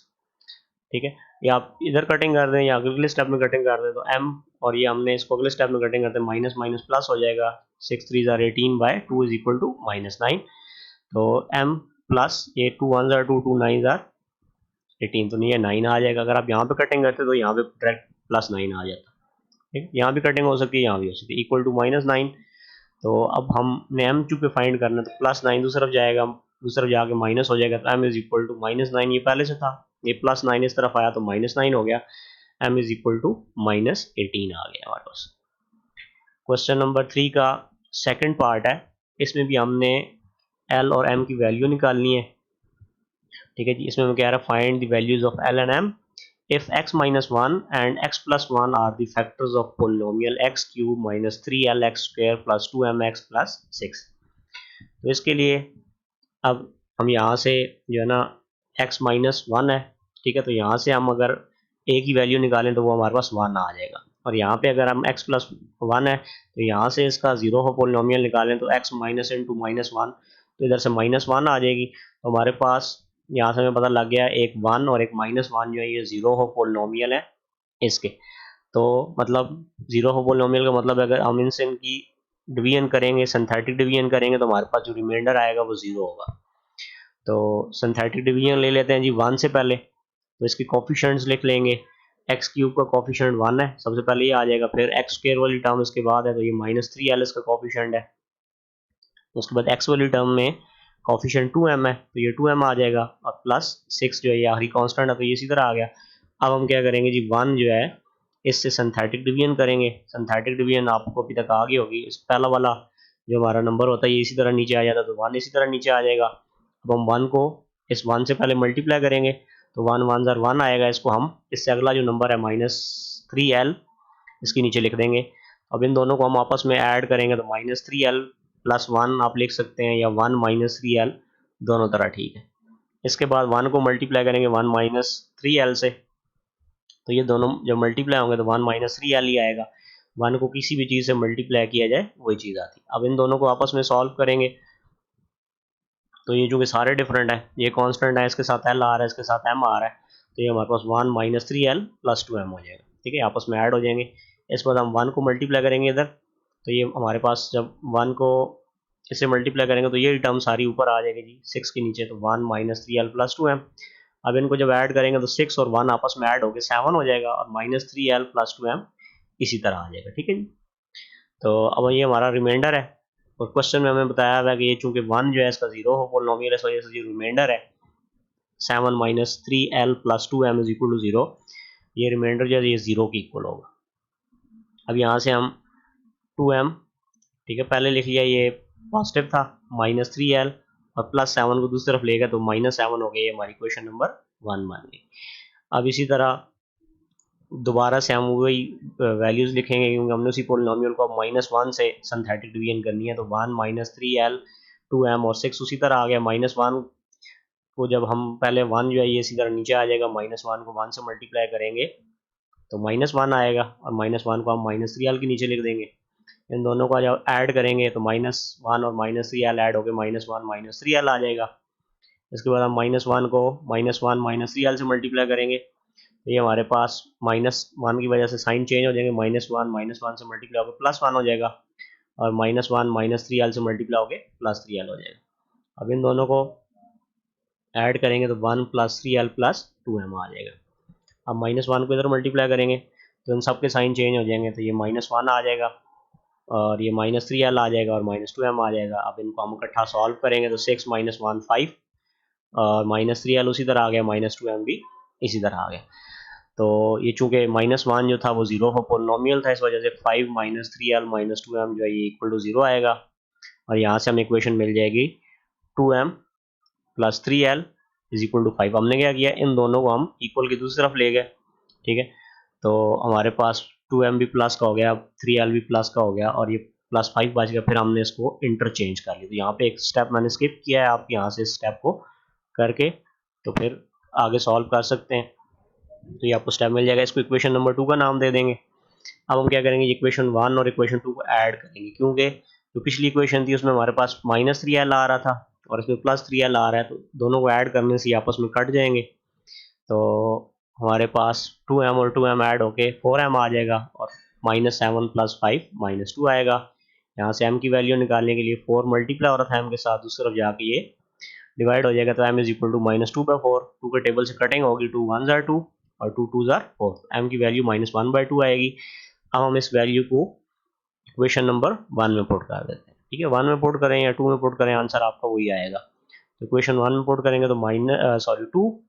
ठीक है, या आप इधर कटिंग कर दें या अगले स्टेप में कटिंग कर दें तो m, और ये हमने इसको अगले स्टेप में कटिंग करते हैं माइनस माइनस प्लस हो जाएगा, 6 3 18/2 = -9, तो m प्लस ये 2 1 2 2 9 18, तो नहीं ये 9 आ जाएगा। अगर आप यहाँ पे कटिंग करते तो यहाँ पे डायरेक्ट +9 आ जाता, ठीक है, यहाँ भी कटिंग हो सकती है यहाँ भी हो सकती है, इक्वल टू -9। तो अब हमने m चूँकि फाइंड करना, तो +9 दूसरी तरफ जाएगा, दूसरी तरफ जाके माइनस हो जाएगा, तो m इज इक्वल टू -9, ये पहले से था, ये +9 इस तरफ आया तो -9 हो गया, m इज इक्वल टू -18 आ गया हमारे पास। क्वेश्चन नंबर 3 का सेकंड पार्ट है, इसमें भी हमने l और m की वैल्यू निकालनी है, ठीक है जी। इसमें मैं कह रहा find the values of l and m if x minus 1 and x plus 1 are the factors of polynomial x cube minus 3l x square plus 2mx plus 6। तो इसके लिए अब हम यहाँ से जो है ना x माइनस 1 है, ठीक है, तो यहाँ से हम अगर a की वैल्यू निकालें तो वो हमारे पास 1 आ जाएगा, और यहाँ पे अगर हम x प्लस 1 है तो यहाँ से इसका जीरो हो पोलिनोमियल निकालें तो x माइनस इंटू -1, तो इधर से -1 आ जाएगी, तो हमारे पास यहाँ से हमें पता लग गया एक 1 और एक -1 जो है ये जीरो हो पोलिनोमियल है इसके। तो मतलब जीरो हो पोलिनोमियल का मतलब अगर हम इनसे इनकी डिवीजन करेंगे, सिंथेटिक डिवीजन करेंगे, तो हमारे पास जो रिमाइंडर आएगा वो जीरो होगा। तो सिंथेटिक डिवीजन ले लेते हैं जी 1 से पहले, तो इसके कोफिशिएंट्स लिख लेंगे, एक्स क्यूब का कोफिशिएंट 1 है, सबसे पहले ये आ जाएगा, फिर एक्स स्क्वायर वाली टर्म इसके बाद है तो ये -3l इसका कोफिशिएंट है, उसके बाद एक्स वाली टर्म में कोफिशिएंट 2m है तो ये 2m आ जाएगा, और प्लस 6 जो है ये आखिरी कांस्टेंट है तो ये इसी तरह आ गया। अब हम क्या करेंगे जी 1 जो है इससे सिंथेटिक डिवीजन करेंगे, सिंथेटिक डिवीजन आपको अभी तक आ गई होगी, इस पहला वाला जो हमारा नंबर होता है ये इसी तरह नीचे आ जाता है, तो 1 इसी तरह नीचे आ जाएगा। अब हम 1 को इस 1 से पहले मल्टीप्लाई करेंगे तो 1 1 ज़र 1 आएगा, इसको हम इससे अगला जो नंबर है -3l इसके नीचे लिख देंगे। अब इन दोनों को हम आपस में ऐड करेंगे तो -3l प्लस 1 आप लिख सकते हैं, या 1 -3l, दोनों तरह ठीक है। इसके बाद 1 को मल्टीप्लाई करेंगे 1 -3l से, तो ये दोनों जब मल्टीप्लाई होंगे तो 1 -3l ही आएगा, 1 को किसी भी चीज़ से मल्टीप्लाई किया जाए वही चीज़ आती। अब इन दोनों को आपस में सॉल्व करेंगे तो ये जो कि सारे डिफरेंट है, ये कांस्टेंट है, इसके साथ l आ रहा है, इसके साथ m आ रहा है, तो ये हमारे पास 1 -3l प्लस 2m हो जाएगा, ठीक है, आपस में ऐड हो जाएंगे। इस बाद हम 1 को मल्टीप्लाई करेंगे इधर, तो ये हमारे पास जब 1 को इससे मल्टीप्लाई करेंगे तो ये टर्म सारी ऊपर आ जाएगी जी 6 के नीचे, तो 1 -3l प्लस 2m। अब इनको जब ऐड करेंगे तो 6 और 1 आपस में ऐड होकर 7 हो जाएगा, और -3l प्लस 2m इसी तरह आ जाएगा, ठीक है जी। तो अब ये हमारा रिमाइंडर है, और क्वेश्चन में हमें बताया हुआ है कि ये चूंकि 1 जो है इसका जीरो हो पोलिनोमियल है, इस वजह से जो रिमाइंडर है 7 -3l plus 2m is equal to 0, ये रिमाइंडर जो है ये 0 के इक्वल होगा। अब यहाँ से हम 2m, ठीक है, पहले लिख लिया, ये पॉजिटिव था, -3l और +7 को दूसरी तरफ ले गए तो -7 हो गई, ये हमारी क्वेश्चन नंबर 1 बन गई। अब इसी तरह दोबारा से हम वही वैल्यूज़ लिखेंगे, क्योंकि हमने उसी पोलिनोमियल को अब -1 से सिंथेटिक डिवीजन करनी है, तो 1 -3l 2m और 6 उसी तरह आ गया। -1 को जब हम पहले 1 जो है ये इसी तरह नीचे आ जाएगा, -1 को 1 से मल्टीप्लाई करेंगे तो -1 आएगा, और -1 को हम -3l के नीचे लिख देंगे। इन दोनों का जब ऐड करेंगे तो -1 और -3l ऐड होकर -1 -3l आ जाएगा। इसके बाद हम -1 को -1 -3l से मल्टीप्लाई करेंगे, तो ये हमारे पास -1 की वजह से साइन चेंज हो जाएंगे, -1 से मल्टीप्लाई होकर +1 हो जाएगा, और -1 -3l से मल्टीप्लाई होकर +3l हो जाएगा। अब इन दोनों को ऐड करेंगे तो 1 + 3l + 2m आ जाएगा। अब -1 को इधर मल्टीप्लाई करेंगे तो इन सब के साइन चेंज हो जाएंगे, तो ये -1 आ जाएगा, और ये -3l आ जाएगा, और -2m आ जाएगा। अब इनको हम इकट्ठा सॉल्व करेंगे तो 6 - 1 5, और -3l उसी तरह आ गया, -2m भी इसी तरह आ गया। तो ये चूंकि -1 जो था वो जीरो हो पोलिनोमियल था, इस वजह से 5 - 3l - 2m जो है ये इक्वल टू 0 आएगा, और यहाँ से हमें इक्वेशन मिल जाएगी 2m + 3l is equal to 5। हमने क्या किया, इन दोनों को हम इक्वल की दूसरी तरफ ले गए, ठीक है, तो हमारे पास 2m भी प्लस का हो गया, 3l भी प्लस का हो गया, और ये +5 बच गया, फिर हमने इसको इंटरचेंज कर लिया। तो यहाँ पे एक स्टेप मैंने स्किप किया है, आप यहाँ से स्टेप को करके तो फिर आगे सॉल्व कर सकते हैं, तो ये आपको स्टेप मिल जाएगा। इसको इक्वेशन नंबर 2 का नाम दे देंगे। अब हम क्या करेंगे, इक्वेशन 1 और इक्वेशन 2 को ऐड करेंगे, क्योंकि जो पिछली इक्वेशन थी उसमें हमारे पास -3l आ रहा था और इसमें +3l आ रहा है, तो दोनों को ऐड करने से आपस में कट जाएंगे, तो हमारे पास 2m और 2m ऐड होके 4m आ जाएगा, और -7 + 5 -2 आएगा। यहाँ से m की वैल्यू निकालने के लिए 4 मल्टीप्लाई हो रहा था m के साथ, दूसरी तरफ जाके ये डिवाइड हो जाएगा, तो m इज इक्वल टू -2/4, 2 के टेबल से कटिंग होगी, 2 1 ज़ार 2 और 2 2 ज़ार 4, m की वैल्यू -1/2 आएगी। अब हम इस वैल्यू को इक्वेशन नंबर 1 में पुट कर देते हैं। ठीक है, 1 में पुट करें या 2 में पुट करें, आंसर आपका वही आएगा। तो इक्वेशन 1 में पुट करेंगे तो 2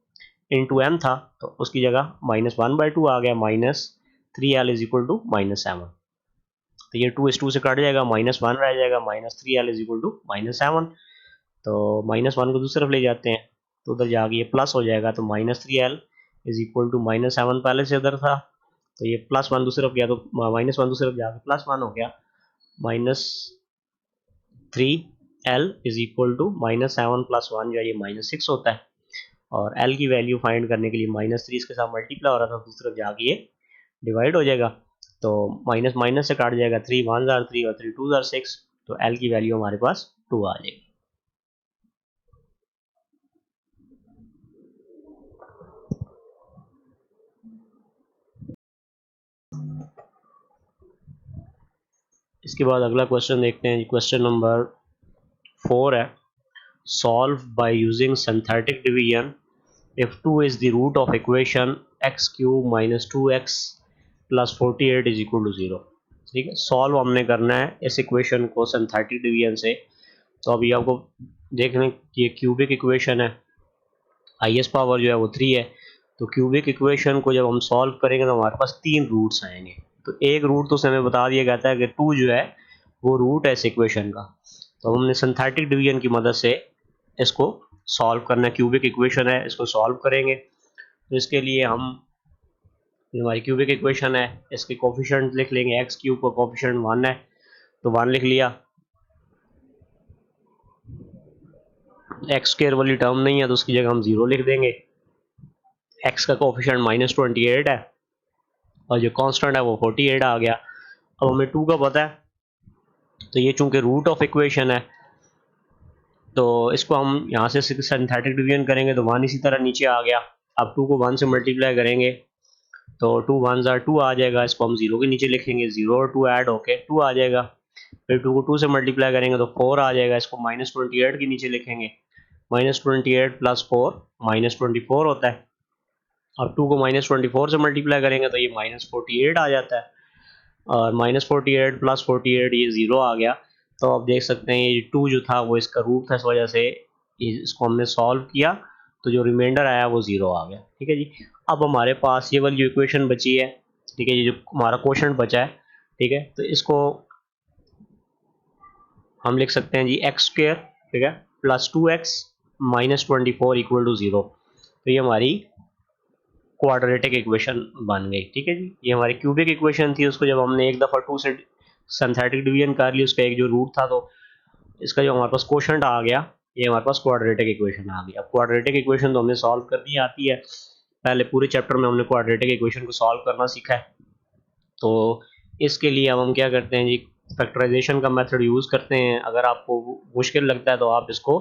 इंटू एम था, तो उसकी जगह -1/2 आ गया, -3l इज इक्वल टू -7। तो ये 2 इस 2 से कट जाएगा, -1 रह जाएगा, -3l इज इक्वल टू -7। तो -1 को दूसरी तरफ ले जाते हैं, तो उधर जाके ये प्लस हो जाएगा, तो -3l इज इक्वल टू -7 पहले से उधर था, तो ये +1 दूसरी तरफ गया, तो -1 दूसरी तरफ जाके +1 हो गया, -3l इज इक्वल टू -7 + 1 जो है ये -6 होता है। और l की वैल्यू फाइंड करने के लिए -3 इसके साथ मल्टीप्लाई हो रहा था, दूसरी तरफ जाके ये डिवाइड हो जाएगा, तो माइनस माइनस से काट जाएगा, 3 1 जार 3 और 3 2 जार 6, तो l की वैल्यू हमारे पास 2 आ जाएगी। इसके बाद अगला क्वेश्चन देखते हैं, क्वेश्चन नंबर 4 है, solve by using synthetic division if 2 is the root of equation x³ - 2x + 48 is equal to 0। ठीक है, सॉल्व हमने करना है इस इक्वेशन को सिंथेटिक डिवीजन से। तो अभी आपको देखने ये क्यूबिक इक्वेशन है, हाईएस्ट पावर जो है वो 3 है, तो क्यूबिक इक्वेशन को जब हम सॉल्व करेंगे तो हमारे पास 3 रूट्स आएंगे। तो एक रूट तो हमें बता दिया जाता है कि 2 जो है वो रूट है इस इक्वेशन का, तो हमने सिंथेटिक डिवीजन की मदद से इसको सॉल्व करना है, क्यूबिक इक्वेशन है, इसको सॉल्व करेंगे। तो इसके लिए हम जो हमारी क्यूबिक इक्वेशन है इसके कोफिशिएंट लिख लेंगे, x³ का कोफिशिएंट 1 है, तो 1 लिख लिया, x² वाली टर्म नहीं है तो उसकी जगह हम 0 लिख देंगे, x का कोफिशिएंट -28 है और जो कांस्टेंट है वो 48 आ गया। अब हमें 2 का पता है, तो ये चूंकि रूट ऑफ इक्वेशन है तो इसको हम यहाँ से सिंथेटिक डिवीजन करेंगे, तो 1 इसी तरह नीचे आ गया। अब 2 को 1 से मल्टीप्लाई करेंगे तो 2 1 जार 2 आ जाएगा, इसको हम 0 के नीचे लिखेंगे, 0 और 2 ऐड होके 2 आ जाएगा। फिर 2 को 2 से मल्टीप्लाई करेंगे तो 4 आ जाएगा, इसको -28 के नीचे लिखेंगे, -28 + 4 -24 होता है। अब 2 को -24 से मल्टीप्लाई करेंगे तो ये -48 आ जाता है, और -48 + 48 ये 0 आ गया। तो आप देख सकते हैं ये 2 जो था वो इसका रूट था, इस वजह से इसको हमने सॉल्व किया तो जो रिमाइंडर आया वो 0 आ गया। ठीक है जी, अब हमारे पास ये वाली जो इक्वेशन बची है, ठीक है, ये जो हमारा क्वेश्चन बचा है, ठीक है, तो इसको हम लिख सकते हैं जी x², ठीक है, + 2x - 24 इक्वल टू 0। तो ये हमारी क्वाड्रेटिक इक्वेशन बन गई। ठीक है जी, ये हमारी क्यूबिक इक्वेशन थी, उसको जब हमने एक दफ़ा 2 से सिंथेटिक डिवीजन कर ली, उसका एक जो रूट था, तो इसका जो हमारे पास क्वोशंट आ गया, ये हमारे पास क्वाड्रेटिक इक्वेशन आ गई। अब क्वाड्रेटिक इक्वेशन तो हमें सॉल्व करनी आती है, पहले पूरे चैप्टर में हमने क्वाड्रेटिक इक्वेशन को सॉल्व करना सीखा है। तो इसके लिए अब हम क्या करते हैं जी, फैक्टराइजेशन का मेथड यूज़ करते हैं। अगर आपको मुश्किल लगता है तो आप इसको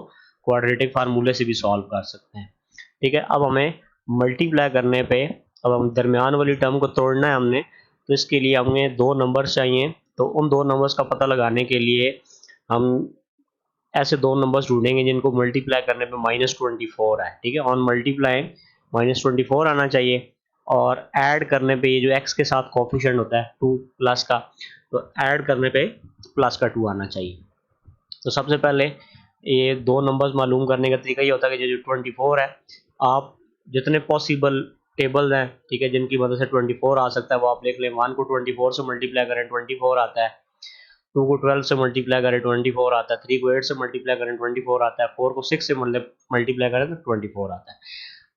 क्वाड्रेटिक फार्मूले से भी सॉल्व कर सकते हैं। ठीक है, अब हमें मल्टीप्लाई करने पे अब हम दरमियान वाली टर्म को तोड़ना है हमने, तो इसके लिए हमें 2 नंबर्स चाहिए। तो उन 2 नंबर्स का पता लगाने के लिए हम ऐसे 2 नंबर्स ढूंढेंगे जिनको मल्टीप्लाई करने पे -24 है। ठीक है, ऑन मल्टीप्लाई -24 आना चाहिए, और ऐड करने पे ये जो x के साथ कोफिशिएंट होता है 2 प्लस का, तो ऐड करने पे प्लस का 2 आना चाहिए। तो सबसे पहले ये 2 नंबर्स मालूम करने का तरीका ये होता है कि जो 24 है, आप जितने पॉसिबल टेबल हैं, ठीक है, जिनकी मदद से 24 आ सकता है वो आप लिख लें। 1 को 24 से मल्टीप्लाई करें 24 आता है, 2 को 12 से मल्टीप्लाई करें 24 आता है, 3 को 8 से मल्टीप्लाई करें 24 आता है, 4 को 6 से मल्टीप्लाई करें तो 24 आता है।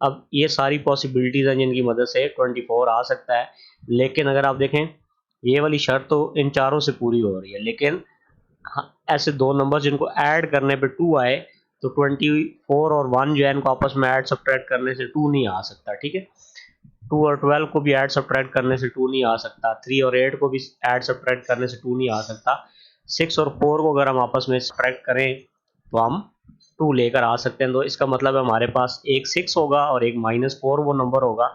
अब ये सारी पॉसिबिलिटीज़ हैं जिनकी मदद से 24 आ सकता है, लेकिन अगर आप देखें ये वाली शर्त तो इन चारों से पूरी हो रही है, लेकिन ऐसे 2 नंबर जिनको ऐड करने पे 2 आए, तो 24 और 1 जो है इनको आपस में ऐड सब्ट्रैक्ट करने से 2 नहीं आ सकता। ठीक है, 2 और 12 को भी ऐड सब्ट्रैक्ट करने से 2 नहीं आ सकता, 3 और 8 को भी ऐड सब्ट्रैक्ट करने से 2 नहीं आ सकता, 6 और 4 को अगर हम आपस में सब्ट्रैक्ट करें तो हम 2 लेकर आ सकते हैं। तो इसका मतलब है हमारे पास एक 6 होगा और एक -4 वो नंबर होगा।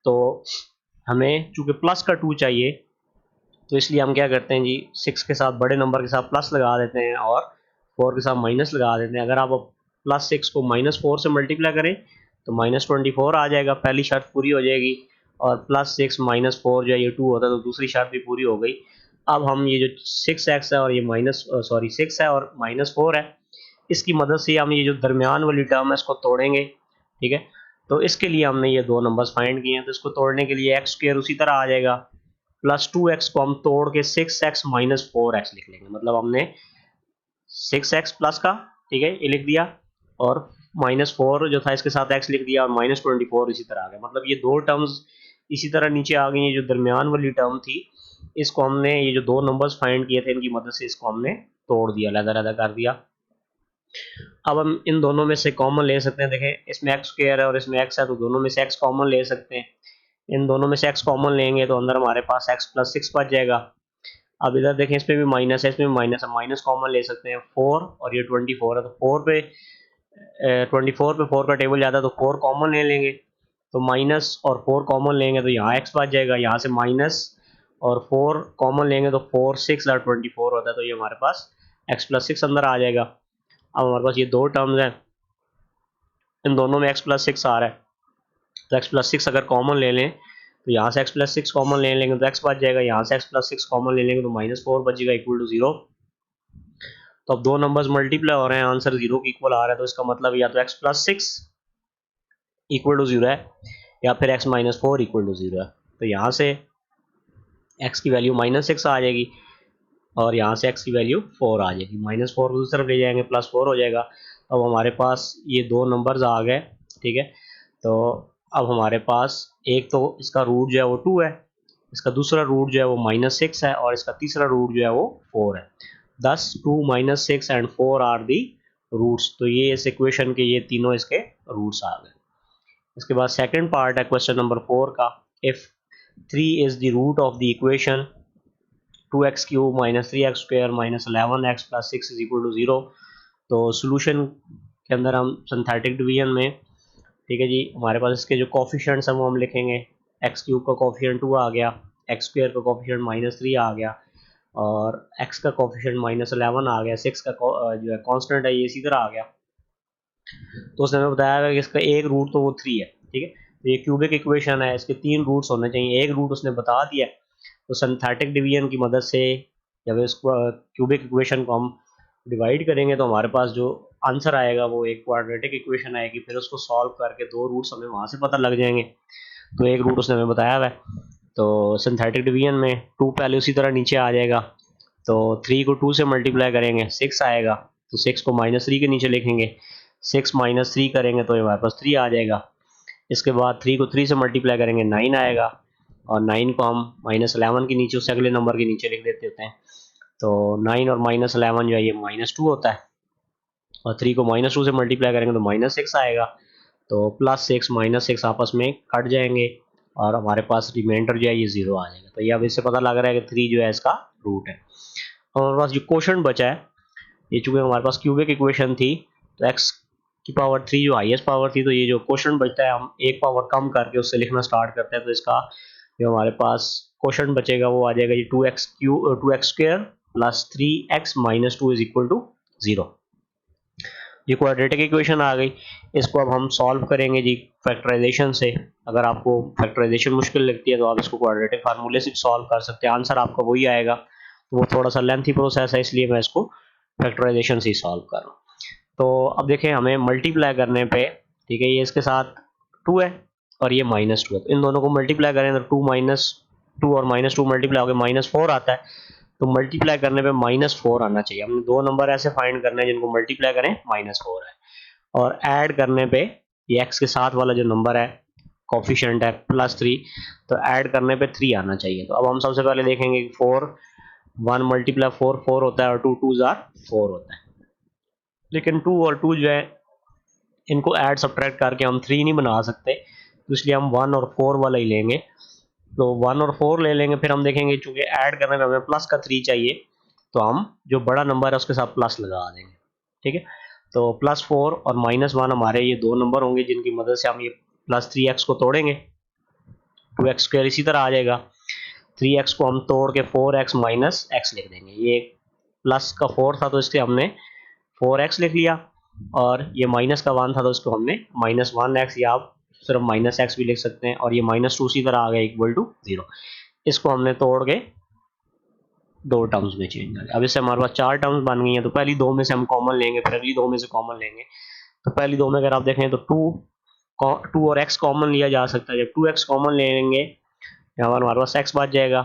तो हमें चूंकि प्लस का 2 चाहिए, तो इसलिए हम क्या करते हैं जी, 6 के साथ बड़े नंबर के साथ प्लस लगा देते हैं और 4 के साथ माइनस लगा देते हैं। अगर आप +6 को -4 से मल्टीप्लाई करें तो -24 आ जाएगा, पहली शर्त पूरी हो जाएगी, और +6 - 4 जो है ये 2 होता है, तो दूसरी शर्त भी पूरी हो गई। अब हम ये जो 6x है और ये सिक्स है और -4 है, इसकी मदद से हम ये जो दरमियान वाली टर्म है इसको तोड़ेंगे। ठीक है, तो इसके लिए हमने ये दो नंबर्स फाइंड किए हैं, तो इसको तोड़ने के लिए एक्स स्क्वायर उसी तरह आ जाएगा, प्लस 2x को हम तोड़ के 6x माइनस 4x लिख लेंगे। मतलब हमने 6x प्लस का, ठीक है, ये लिख दिया, और -4 जो था इसके साथ x लिख दिया, और -24 इसी तरह आ गया। मतलब ये दो टर्म्स इसी तरह नीचे आ गई हैं। जो दरमियान वाली टर्म थी इसको हमने, ये जो दो नंबर्स फाइंड किए थे इनकी मदद से इसको हमने तोड़ दिया, अलग-अलग कर दिया। अब हम इन दोनों में से कॉमन ले सकते हैं। देखें, इसमें एक्स स्क्वायर है और इसमें एक्स है, तो दोनों में से एक्स कॉमन ले सकते हैं। इन दोनों में से एक्स कॉमन लेंगे तो अंदर हमारे पास एक्स प्लस 6 बच जाएगा। अब इधर देखें, इसमें भी माइनस है, इसमें भी माइनस है, माइनस कॉमन ले सकते हैं। 4 और ये 24 है, तो 24 पे 4 का टेबल जाता है, तो 4 कॉमन ले लेंगे, तो माइनस और 4 कॉमन लेंगे तो यहाँ एक्स बच जाएगा। यहाँ से माइनस और 4 कॉमन लेंगे तो 4 6 और 24 होता है, तो ये हमारे पास एक्स प्लस 6 अंदर आ जाएगा। अब हमारे पास ये दो टर्म्स हैं, इन दोनों में एक्स प्लस 6 आ रहा है, तो एक्स प्लस 6 अगर कॉमन ले लें तो यहाँ से एक्स प्लस 6 कॉमन ले लेंगे तो एक्स बच जाएगा। यहाँ से एक्स प्लस 6 कॉमन ले लेंगे तो -4 बचेगा इक्वल टू 0। तो अब दो नंबर्स मल्टीप्लाई हो रहे हैं, आंसर 0 के इक्वल आ रहा है, तो इसका मतलब या तो एक्स प्लस 6 इक्वल टू 0 है या फिर एक्स माइनस 4 इक्वल टू 0 है। तो यहाँ से एक्स की वैल्यू -6 आ जाएगी और यहाँ से एक्स की वैल्यू 4 आ जाएगी। -4 को दूसरी तरफ ले जाएंगे, +4 हो जाएगा। अब हमारे पास ये दो नंबर्स आ गए। ठीक है, तो अब हमारे पास एक तो इसका रूट जो है वो 2 है, इसका दूसरा रूट जो है वो -6 है, और इसका तीसरा रूट जो है वो 4 है। दस 2 -6 एंड 4 आर दी रूट्स। तो ये इस इक्वेशन के ये तीनों इसके रूट्स आ गए। इसके बाद सेकंड पार्ट है क्वेश्चन नंबर 4 का। If 3 is the root of the equation 2x cube -3x square -11x plus 6 is equal to 0। तो सोल्यूशन के अंदर हम सिंथेटिक डिवीजन में, ठीक है जी, हमारे पास इसके जो कोफिशिएंट्स हैं वो हम लिखेंगे। एक्स क्यूब का कोफिशिएंट 2 आ गया, एक्स स्क्वायर का कोफिशिएंट -3 आ गया, और एक्स का कोफिशिएंट -11 आ गया, 6 का जो है कांस्टेंट है ये इसी तरह आ गया। तो उसने हमें बताया कि इसका एक रूट तो वो 3 है। ठीक है, तो ये क्यूबिक इक्वेशन है, इसके 3 रूट्स होने चाहिए, एक रूट उसने बता दिया। तो सिंथेटिक डिवीजन की मदद से जब इसको क्यूबिक इक्वेशन को हम डिवाइड करेंगे तो हमारे पास जो आंसर आएगा वो एक क्वाड्रेटिक इक्वेशन आएगी। फिर उसको सॉल्व करके दो रूट्स हमें वहाँ से पता लग जाएंगे। तो एक रूट उसने हमें बताया हुआ है, तो सिंथेटिक डिवीजन में 2 पहले उसी तरह नीचे आ जाएगा, तो 3 को 2 से मल्टीप्लाई करेंगे 6 आएगा, तो 6 को -3 के नीचे लिखेंगे, 6 -3 करेंगे तो हमारे पास 3 आ जाएगा। इसके बाद 3 को 3 से मल्टीप्लाई करेंगे 9 आएगा, और 9 को हम -11 के नीचे उससे अगले नंबर के नीचे लिख देते होते हैं। तो 9 और -11 जो है ये -2 होता है, और 3 को -2 से मल्टीप्लाई करेंगे तो -6 आएगा। तो +6 -6 आपस में कट जाएंगे और हमारे पास रिमाइंडर जो है ये 0 आ जाएगा। तो ये अब इससे पता लग रहा है कि 3 जो है इसका रूट है। हमारे पास जो क्वेश्चन बचा है, ये चूँकि हमारे पास क्यूबिक इक्वेशन थी, तो x की पावर 3 जो हाईएस्ट पावर थी, तो ये जो क्वेश्चन बचता है हम एक पावर कम करके उससे लिखना स्टार्ट करते हैं। तो इसका जो हमारे पास क्वेश्चन बचेगा वो आ जाएगा जी 2x square plus 3x minus 2 is equal to 0। ये क्वाड्रेटिक इक्वेशन आ गई। इसको अब हम सॉल्व करेंगे जी फैक्टराइजेशन से। अगर आपको फैक्टराइजेशन मुश्किल लगती है तो आप इसको क्वाड्रेटिक फार्मूले से सॉल्व कर सकते हैं, आंसर आपका वही आएगा। तो वो थोड़ा सा लेंथी प्रोसेस है, इसलिए मैं इसको फैक्टराइजेशन से ही सॉल्व कर रहा हूँ। तो अब देखें, हमें मल्टीप्लाई करने पे, ठीक है, ये इसके साथ 2 है और ये -2 है, तो इन दोनों को मल्टीप्लाई करें तो 2 और -2 मल्टीप्लाई होकर -4 आता है। तो मल्टीप्लाई करने पे -4 आना चाहिए। हमने दो नंबर ऐसे फाइंड करने हैं जिनको मल्टीप्लाई करें -4 है, और ऐड करने पे ये x के साथ वाला जो नंबर है कोफिशिएंट है +3, तो ऐड करने पे 3 आना चाहिए। तो अब हम सबसे पहले देखेंगे कि 4 1 × 4 4 होता है और 2 2 4 होता है, लेकिन 2 और 2 जो है इनको ऐड सब्ट्रैक्ट करके हम 3 नहीं बना सकते, तो इसलिए हम 1 और 4 वाला ही लेंगे। तो 1 और 4 ले लेंगे, फिर हम देखेंगे चूंकि ऐड करने में हमें प्लस का 3 चाहिए, तो हम जो बड़ा नंबर है उसके साथ प्लस लगा देंगे। ठीक है, तो +4 और -1 हमारे ये दो नंबर होंगे जिनकी मदद से हम ये +3x को तोड़ेंगे। 2x स्क्वायर इसी तरह आ जाएगा, 3x को हम तोड़ के 4x माइनस x लिख देंगे। ये प्लस का 4 था तो इसके हमने 4x लिख लिया, और ये माइनस का 1 था तो इसको हमने -1x, या आप सिर्फ -x भी लिख सकते हैं, और ये -2 इसी तरह आ गया इक्वल टू 0। इसको हमने तोड़ के दो टर्म्स में चेंज कर। अब इससे हमारे पास चार टर्म्स बन गई हैं, तो पहली दो में से हम कॉमन लेंगे, फिर अगली दो में से कॉमन लेंगे। तो पहली दो में अगर आप देखें तो टू और एक्स कॉमन लिया जा सकता है। जब 2x कॉमन ले लेंगे, यहाँ पर हमारे पास x बच जाएगा,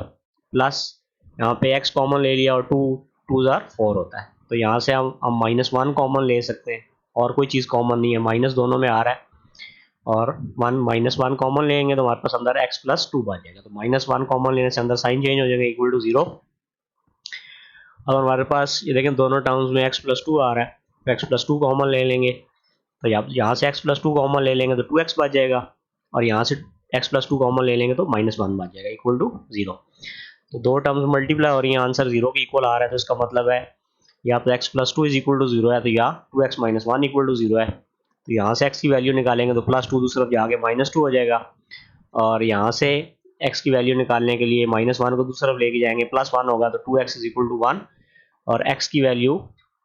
प्लस यहाँ पे x कॉमन ले लिया और 2 4 होता है। तो यहाँ से हम -1 कॉमन ले सकते हैं, और कोई चीज़ कॉमन नहीं है, माइनस दोनों में आ रहा है, और -1 कॉमन लेंगे तो हमारे पास अंदर x + 2 बच जाएगा। तो -1 कॉमन लेने से अंदर साइन चेंज हो जाएगा, इक्वल टू 0। अब हमारे पास ये देखें दोनों टर्म्स में x + 2 आ रहा है, तो x + 2 कॉमन ले लेंगे। तो यहाँ से x + 2 कॉमन ले लेंगे तो 2x बच जाएगा, और यहाँ से x + 2 कॉमन ले लेंगे तो -1 बच जाएगा, इक्वल टू 0। तो दो टर्म्स मल्टीप्लाई और ये आंसर 0 के इक्वल आ रहा है। तो इसका मतलब है या तो x + 2 इक्वल टू 0 है, तो या 2x - 1 इक्वल टू 0 है। तो यहाँ से x की वैल्यू निकालेंगे तो +2 दूसरी तरफ जाके -2 हो जाएगा, और यहाँ से x की वैल्यू निकालने के लिए -1 को दूसरी तरफ लेके जाएंगे, +1 होगा तो 2x इक्वल टू 1, और x की वैल्यू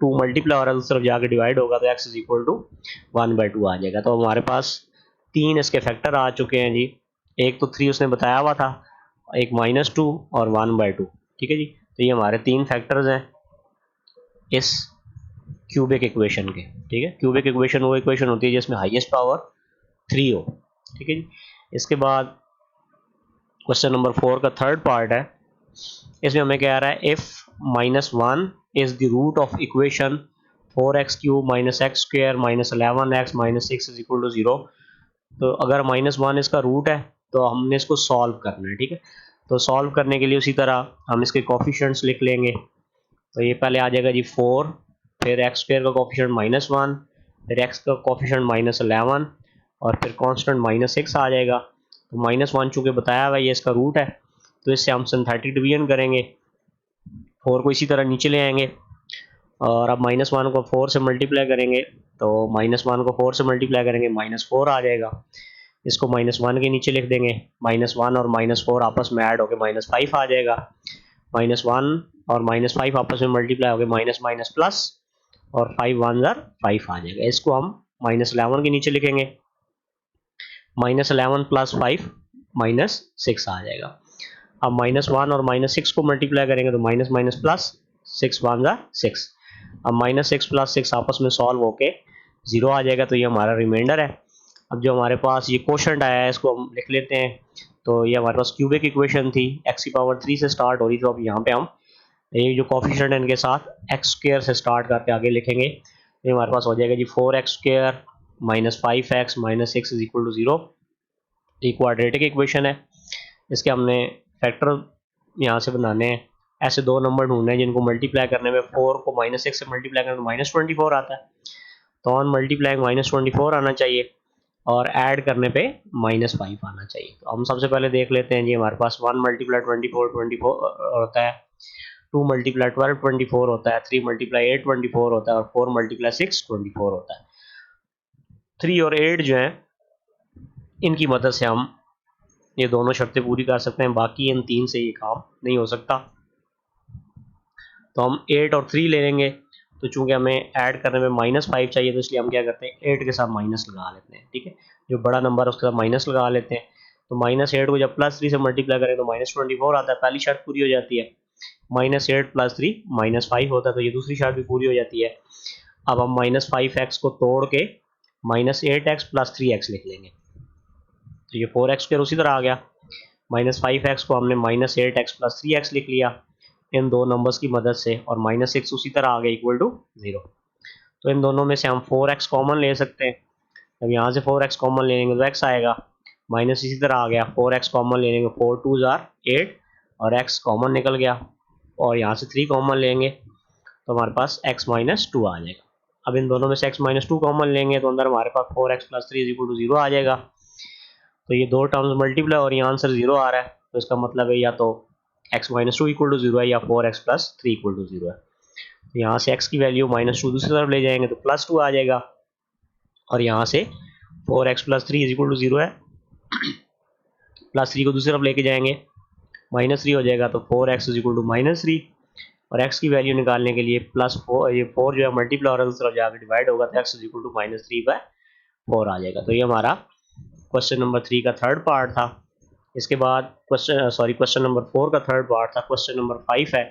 2 मल्टीप्लाई हो रहा है दूसरी तरफ जाके डिवाइड होगा तो x इक्वल टू 1/2 आ जाएगा। तो हमारे पास तीन इसके फैक्टर आ चुके हैं जी। एक तो 3 उसने बताया हुआ था, एक -2 और 1/2। ठीक है जी, तो ये हमारे तीन फैक्टर्स हैं इस क्यूबिक इक्वेशन के। ठीक है, क्यूबिक इक्वेशन वो इक्वेशन होती है जिसमें हाईएस्ट पावर 3 हो। ठीक है जी, इसके बाद क्वेश्चन नंबर 4 का थर्ड पार्ट है। इसमें हमें क्या आ रहा है, if -1 is the root of equation 4x³ - x² - 11x - 6 is equal to 0। तो अगर -1 इसका रूट है तो हमने इसको सॉल्व करना है। ठीक है, तो सॉल्व करने के लिए उसी तरह हम इसके कोफिशिएंट्स लिख लेंगे। तो ये पहले आ जाएगा जी 4, फिर x² का कोफिशिएंट -1, फिर x का कोफिशिएंट -11, और फिर कांस्टेंट -6 आ जाएगा। तो -1 चूँकि बताया हुआ ये इसका रूट है, तो इससे हम सिंथेटिक डिवीजन करेंगे, 4 को इसी तरह नीचे ले आएंगे, और अब -1 को 4 से मल्टीप्लाई करेंगे, तो -1 को 4 से मल्टीप्लाई करेंगे -4 आ जाएगा। इसको -1 के नीचे लिख देंगे, -1 और -4 आपस में ऐड होकर -5 आ जाएगा। -1 और -5 आपस में मल्टीप्लाई होकर माइनस प्लस, और 5 1 ज़र 5 आ जाएगा। इसको हम -11 के नीचे लिखेंगे, -11 + 5 -6 आ जाएगा। अब -1 और -6 को मल्टीप्लाई करेंगे तो माइनस प्लस, 6 1 ज़र 6। अब -6 + 6 आपस में सॉल्व होके 0 आ जाएगा, तो ये हमारा रिमाइंडर है। अब जो हमारे पास ये क्वेश्चन आया है इसको हम लिख लेते हैं। तो ये हमारे पास क्यूबिक इक्वेशन थी, x³ से स्टार्ट हो रही, तो अब यहाँ पे हम ये जो कोफिशिएंट है इनके साथ x² से स्टार्ट करके आगे लिखेंगे। ये हमारे पास हो जाएगा जी 4x² - 5x - 6 is equal to 0। ये क्वाड्रेटिक इक्वेशन है, इसके हमने फैक्टर यहाँ से बनाने हैं। ऐसे दो नंबर ढूंढने हैं जिनको मल्टीप्लाई करने में 4 को -6 से मल्टीप्लाई करने में -24 आता है, तो ऑन मल्टीप्लाइंग -24 आना चाहिए, और ऐड करने पे -5 आना चाहिए। तो हम सबसे पहले देख लेते हैं जी, हमारे पास 1 × 24 होता है, 2 × 12 24 होता है, 3 × 8 24 होता है, और 4 × 6 24 होता है। 3 और 8 जो है इनकी मदद से हम ये दोनों शर्तें पूरी कर सकते हैं, बाकी इन तीन से ये काम नहीं हो सकता। तो हम 8 और 3 ले लेंगे, तो चूंकि हमें ऐड करने में -5 चाहिए, तो इसलिए हम क्या करते हैं 8 के साथ माइनस लगा लेते हैं। ठीक है, जो बड़ा नंबर है उसके साथ माइनस लगा लेते हैं। तो -8 को जब +3 से मल्टीप्लाई करें तो -24 आता है, पहली शर्त पूरी हो जाती है। -8 + 3 -5 होता है, तो ये दूसरी शर्त भी पूरी हो जाती है। अब हम -5x को तोड़ के -8x + 3x लिख लेंगे, तो ये 4x² उसी तरह आ गया। -5x को हमने -8x + 3x लिख लिया इन दो नंबर्स की मदद से, और -6 उसी तरह आ गया इक्वल टू 0। तो इन दोनों में से हम 4x कॉमन ले सकते हैं। अब यहाँ से 4x कॉमन ले लेंगे तो x आएगा, माइनस इसी तरह आ गया, 4x कॉमन ले लेंगे, 4 2 ज़ार 8, और x कॉमन निकल गया, और यहाँ से 3 कॉमन लेंगे तो हमारे पास x - 2 आ जाएगा। अब इन दोनों में से x - 2 कॉमन लेंगे तो अंदर हमारे पास 4x + 3 = 0 आ जाएगा। तो ये दो टर्म्स मल्टीप्लाई और ये आंसर 0 आ रहा है, तो इसका मतलब है या तो x - 2 = 0 है, या 4x + 3 = 0 है। तो यहाँ से x की वैल्यू -2 दूसरी तरफ ले जाएंगे तो +2 आ जाएगा, और यहाँ से 4x + 3 = 0 है, +3 को दूसरी तरफ लेके जाएंगे -3 हो जाएगा, तो 4x = -3, और x की वैल्यू निकालने के लिए +4, ये 4 जो है मल्टीप्लाई और दूसरी तरफ जाकर डिवाइड होगा, तो x = -3/4 आ जाएगा। तो ये हमारा क्वेश्चन नंबर 3 का थर्ड पार्ट था। इसके बाद क्वेश्चन नंबर 4 का थर्ड पार्ट था, क्वेश्चन नंबर 5 है।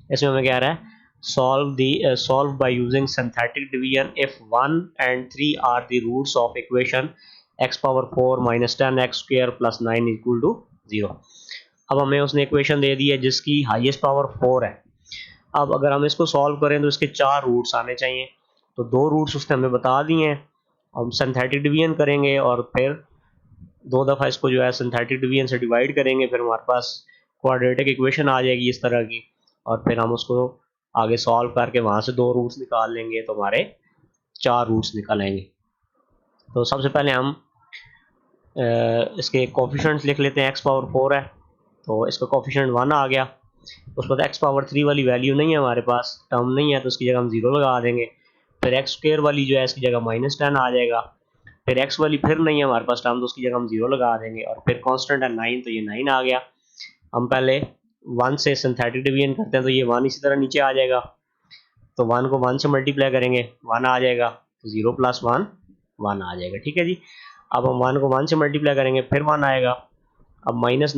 इसमें हमें क्या आ रहा है, solve by using synthetic division if 1 and 3 are the roots of equation x power 4 minus 10 x square plus 9 equal to 0। अब हमें उसने इक्वेशन दे दी है जिसकी हाईएस्ट पावर 4 है। अब अगर हम इसको सॉल्व करें तो इसके 4 रूट्स आने चाहिए, तो 2 रूट्स उसने हमें बता दिए हैं। हम सिंथेटिक डिवीजन करेंगे और फिर 2 दफ़ा इसको जो है सिंथेटिक डिवीजन से डिवाइड करेंगे, फिर हमारे पास क्वाड्रेटिक इक्वेशन आ जाएगी इस तरह की, और फिर हम उसको आगे सॉल्व करके वहाँ से 2 रूट्स निकाल लेंगे तो हमारे 4 रूट्स निकल आएंगे। तो सबसे पहले हम इसके कोफिशिएंट्स लिख लेते हैं। x पावर 4 है तो इसका कोफिशिएंट 1 आ गया। उसके बाद x पावर 3 वाली वैल्यू नहीं है हमारे पास, टर्म नहीं है, तो उसकी जगह हम 0 लगा देंगे। फिर एक्स स्क्वायर वाली जो है इसकी जगह -10 आ जाएगा। फिर x वाली फिर नहीं है हमारे पास टर्म, तो उसकी जगह हम 0 लगा देंगे। और फिर कांस्टेंट है 9, तो ये 9 आ गया। हम पहले 1 से सिंथेटिक डिवीजन करते हैं तो ये 1 इसी तरह नीचे आ जाएगा, तो 1 को 1 से मल्टीप्लाई करेंगे 1 आ जाएगा, तो 0 + 1 1 आ जाएगा। ठीक है जी। अब हम 1 को 1 से मल्टीप्लाई करेंगे फिर 1 आएगा। अब -10 +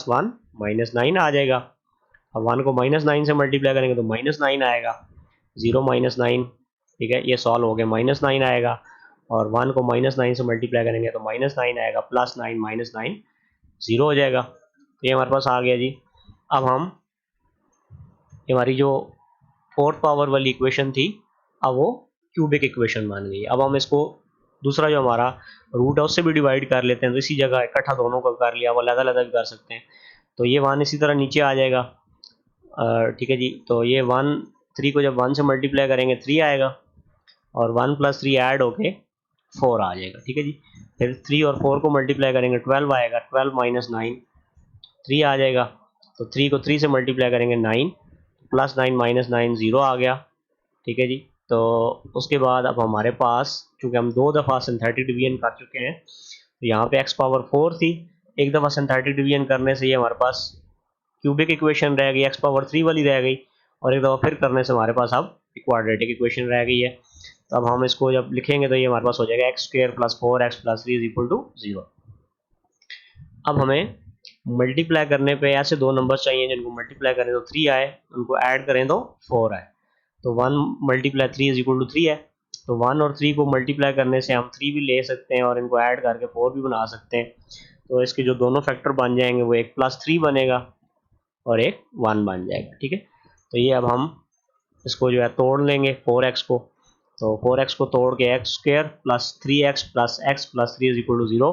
1 -9 आ जाएगा। अब 1 को -9 से मल्टीप्लाई करेंगे तो -9 आएगा, 0 -9। ठीक है, ये सॉल्व हो गया, -9 आएगा। और 1 को -9 से मल्टीप्लाई करेंगे तो -9 आएगा, +9 -9 0 हो जाएगा। तो ये हमारे पास आ गया जी। अब हम हमारी जो 4th पावर वाली इक्वेशन थी, अब वो क्यूबिक इक्वेशन मान गई। अब हम इसको दूसरा जो हमारा रूट है उससे भी डिवाइड कर लेते हैं, तो इसी जगह इकट्ठा दोनों को कर लिया, वो अलग-अलग भी कर सकते हैं। तो ये 1 इसी तरह नीचे आ जाएगा। ठीक है जी। तो ये 1 3 को जब 1 से मल्टीप्लाई करेंगे 3 आएगा, और 1 + 3 ऐड होके 4 आ जाएगा। ठीक है जी। फिर 3 और 4 को मल्टीप्लाई करेंगे 12 आएगा, 12 - 9 3 आ जाएगा। तो 3 को 3 से मल्टीप्लाई करेंगे 9, +9 - 9 0 आ गया। ठीक है जी। तो उसके बाद अब हमारे पास, चूँकि हम 2 दफ़ा सिंथेटिक डिवीजन कर चुके हैं, तो यहाँ पे x पावर 4 थी, एक दफ़ा सिंथेटिक डिवीजन करने से ये हमारे पास क्यूबिक इक्वेशन रह गई, x पावर 3 वाली रह गई, और एक दफ़ा फिर करने से हमारे पास अब क्वाड्रेटिक इक्वेशन रह गई है। तो अब हम इसको जब लिखेंगे तो ये हमारे पास हो जाएगा x² + 4x + 3 = 0। अब हमें मल्टीप्लाई करने पे ऐसे 2 नंबर चाहिए जिनको मल्टीप्लाई करें तो 3 आए, उनको ऐड करें तो 4 आए। तो 1 × 3 = 3 है। तो 1 और 3 को मल्टीप्लाई करने से हम 3 भी ले सकते हैं और इनको ऐड करके 4 भी बना सकते हैं। तो इसके जो दोनों फैक्टर बन जाएंगे वो एक +3 बनेगा और एक 1 बन जाएगा। ठीक है। तो ये अब हम इसको जो है तोड़ लेंगे 4x को। तो 4x को तोड़ के x² + 3x + x + 3 = 0।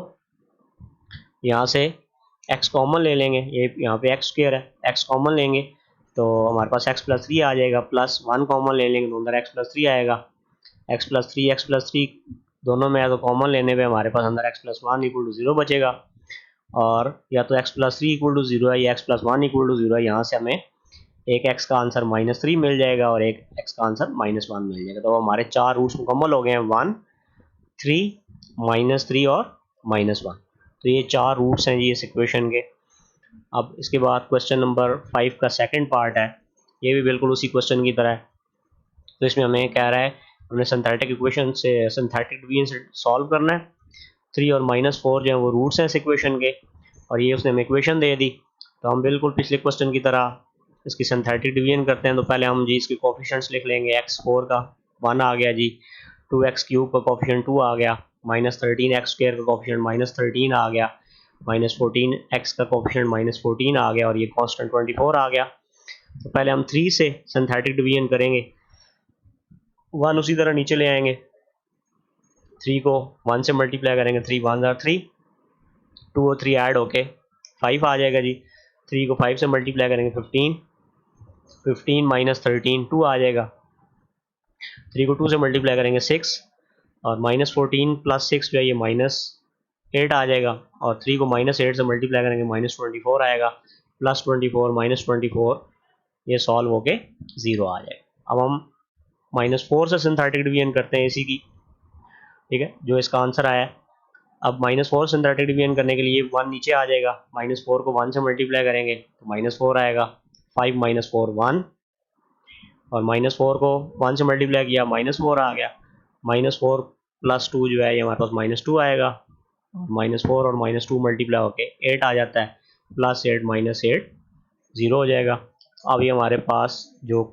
यहाँ से x कॉमन ले लेंगे, ये यहाँ पे x² है, x कॉमन लेंगे तो हमारे पास x + 3 आ जाएगा, +1 कॉमन ले लेंगे तो अंदर x + 3 आएगा। x + 3 दोनों में है तो कॉमन लेने पे हमारे पास अंदर x + 1 = 0 बचेगा। और या तो x + 3 = 0 है या x + 1 = 0 है। यहाँ से हमें एक x का आंसर -3 मिल जाएगा और एक x का आंसर -1 मिल जाएगा। तो हमारे 4 रूट्स मुकम्मल हो गए हैं, 1 3 -3 और -1। तो ये 4 रूट्स हैं जी इस इक्वेशन के। अब इसके बाद क्वेश्चन नंबर 5 का सेकंड पार्ट है, ये भी बिल्कुल उसी क्वेश्चन की तरह है। तो इसमें हमें कह रहा है हमने सिंथेटिक इक्वेशन से सिंथेटिक डिवीजन से सॉल्व करना है। 3 और -4 जो है वो रूट्स हैं इस इक्वेशन के, और ये उसने हमें इक्वेशन दे दी। तो हम बिल्कुल पिछले क्वेश्चन की तरह इसकी सिंथेटिक डिवीजन करते हैं। तो पहले हम जी इसके कोफिशिएंट्स लिख लेंगे। x4 का 1 आ गया जी, 2x³ का कोफिशिएंट 2 आ गया, -13x² का कोफिशिएंट -13 आ गया, -14x का कोफिशिएंट -14 आ गया, और ये कांस्टेंट 24 आ गया। तो पहले हम 3 से सिंथेटिक डिवीजन करेंगे, 1 उसी तरह नीचे ले आएंगे, 3 को 1 से मल्टीप्लाई करेंगे, 3 1 × 3, 2 और 3 ऐड होके 5 आ जाएगा जी। 3 को 5 से मल्टीप्लाई करेंगे 15, 15 - 13 2 आ जाएगा। 3 को 2 से मल्टीप्लाई करेंगे 6, और -14 + 6 जो है ये -8 आ जाएगा। और 3 को -8 से मल्टीप्लाई करेंगे -24 आएगा, +24 -24 ये सॉल्व होके 0 आ जाएगा। अब हम -4 से सिंथेटिक डिवीजन करते हैं इसी की। ठीक है, जो इसका आंसर आया है। अब -4 सिंथेटिक डिवीजन करने के लिए 1 नीचे आ जाएगा, -4 को 1 से मल्टीप्लाई करेंगे तो -4 आएगा, 5 - 4 1, और -4 को 1 से मल्टीप्लाई किया -4 आ गया, -4 + 2 जो है ये हमारे पास -2 आएगा, -4 और -2 मल्टीप्लाई होके 8 आ जाता है, +8 - 8 0 हो जाएगा। अब ये हमारे पास जो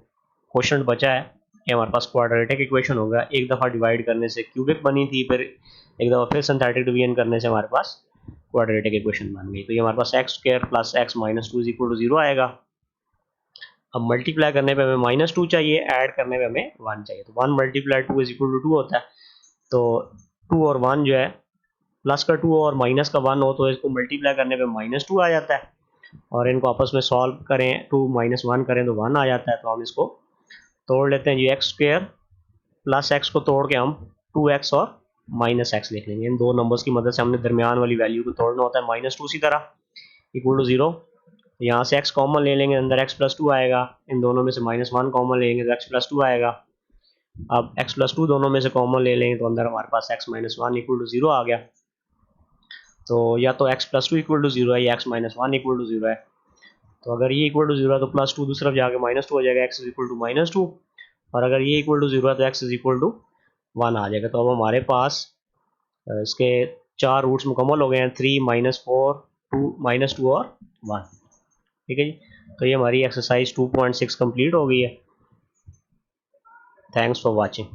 क्वेश्चन बचा है ये हमारे पास क्वाड्रेटिक इक्वेशन होगा। एक दफ़ा डिवाइड करने से क्यूबिक बनी थी, फिर एक दफ़ा फिर सिंथेटिक डिवीजन करने से हमारे पास क्वाड्रेटिक इक्वेशन बन गई। तो ये हमारे पास x square plus x minus 2 is equal to 0 आएगा। अब मल्टीप्लाई करने पे हमें -2 चाहिए, ऐड करने पे हमें 1 चाहिए। तो 1 मल्टीप्लाई 2 इज इक्वल टू 2 होता है। तो 2 और 1 जो है, प्लस का 2 और माइनस का 1 हो तो इसको मल्टीप्लाई करने पे -2 आ जाता है, और इनको आपस में सॉल्व करें 2 माइनस 1 करें तो 1 आ जाता है। तो हम इसको तोड़ लेते हैं, ये एक्स स्क्वायर प्लस एक्स को तोड़ के हम 2x और माइनस एक्स लिख लेंगे। इन दो नंबर्स की मदद से हमने दरमियान वाली वैल्यू को तोड़ना होता है। -2 इसी तरह इक्वल टू 0। यहाँ से x कॉमन ले लेंगे, अंदर x प्लस 2 आएगा। इन दोनों में से -1 कॉमन लेंगे तो x प्लस 2 आएगा। अब x प्लस 2 दोनों में से कॉमन ले लेंगे तो अंदर हमारे पास x माइनस 1 इक्वल टू 0 आ गया। तो या तो x प्लस 2 इक्वल टू 0 है या x माइनस 1 इक्वल टू 0 है। तो अगर ये इक्वल टू 0 है तो प्लस 2 दूसरी तरफ जाके -2 हो जाएगा, x इज इक्वल टू -2। और अगर ये इक्वल टू 0 है तो x इज इक्वल टू 1 आ जाएगा। तो अब हमारे पास इसके 4 रूट्स मुकम्मल हो गए हैं, 3 -4 2 -2 और 1। ठीक है जी। तो ये हमारी एक्सरसाइज 2.6 कंप्लीट हो गई है। Thanks for watching.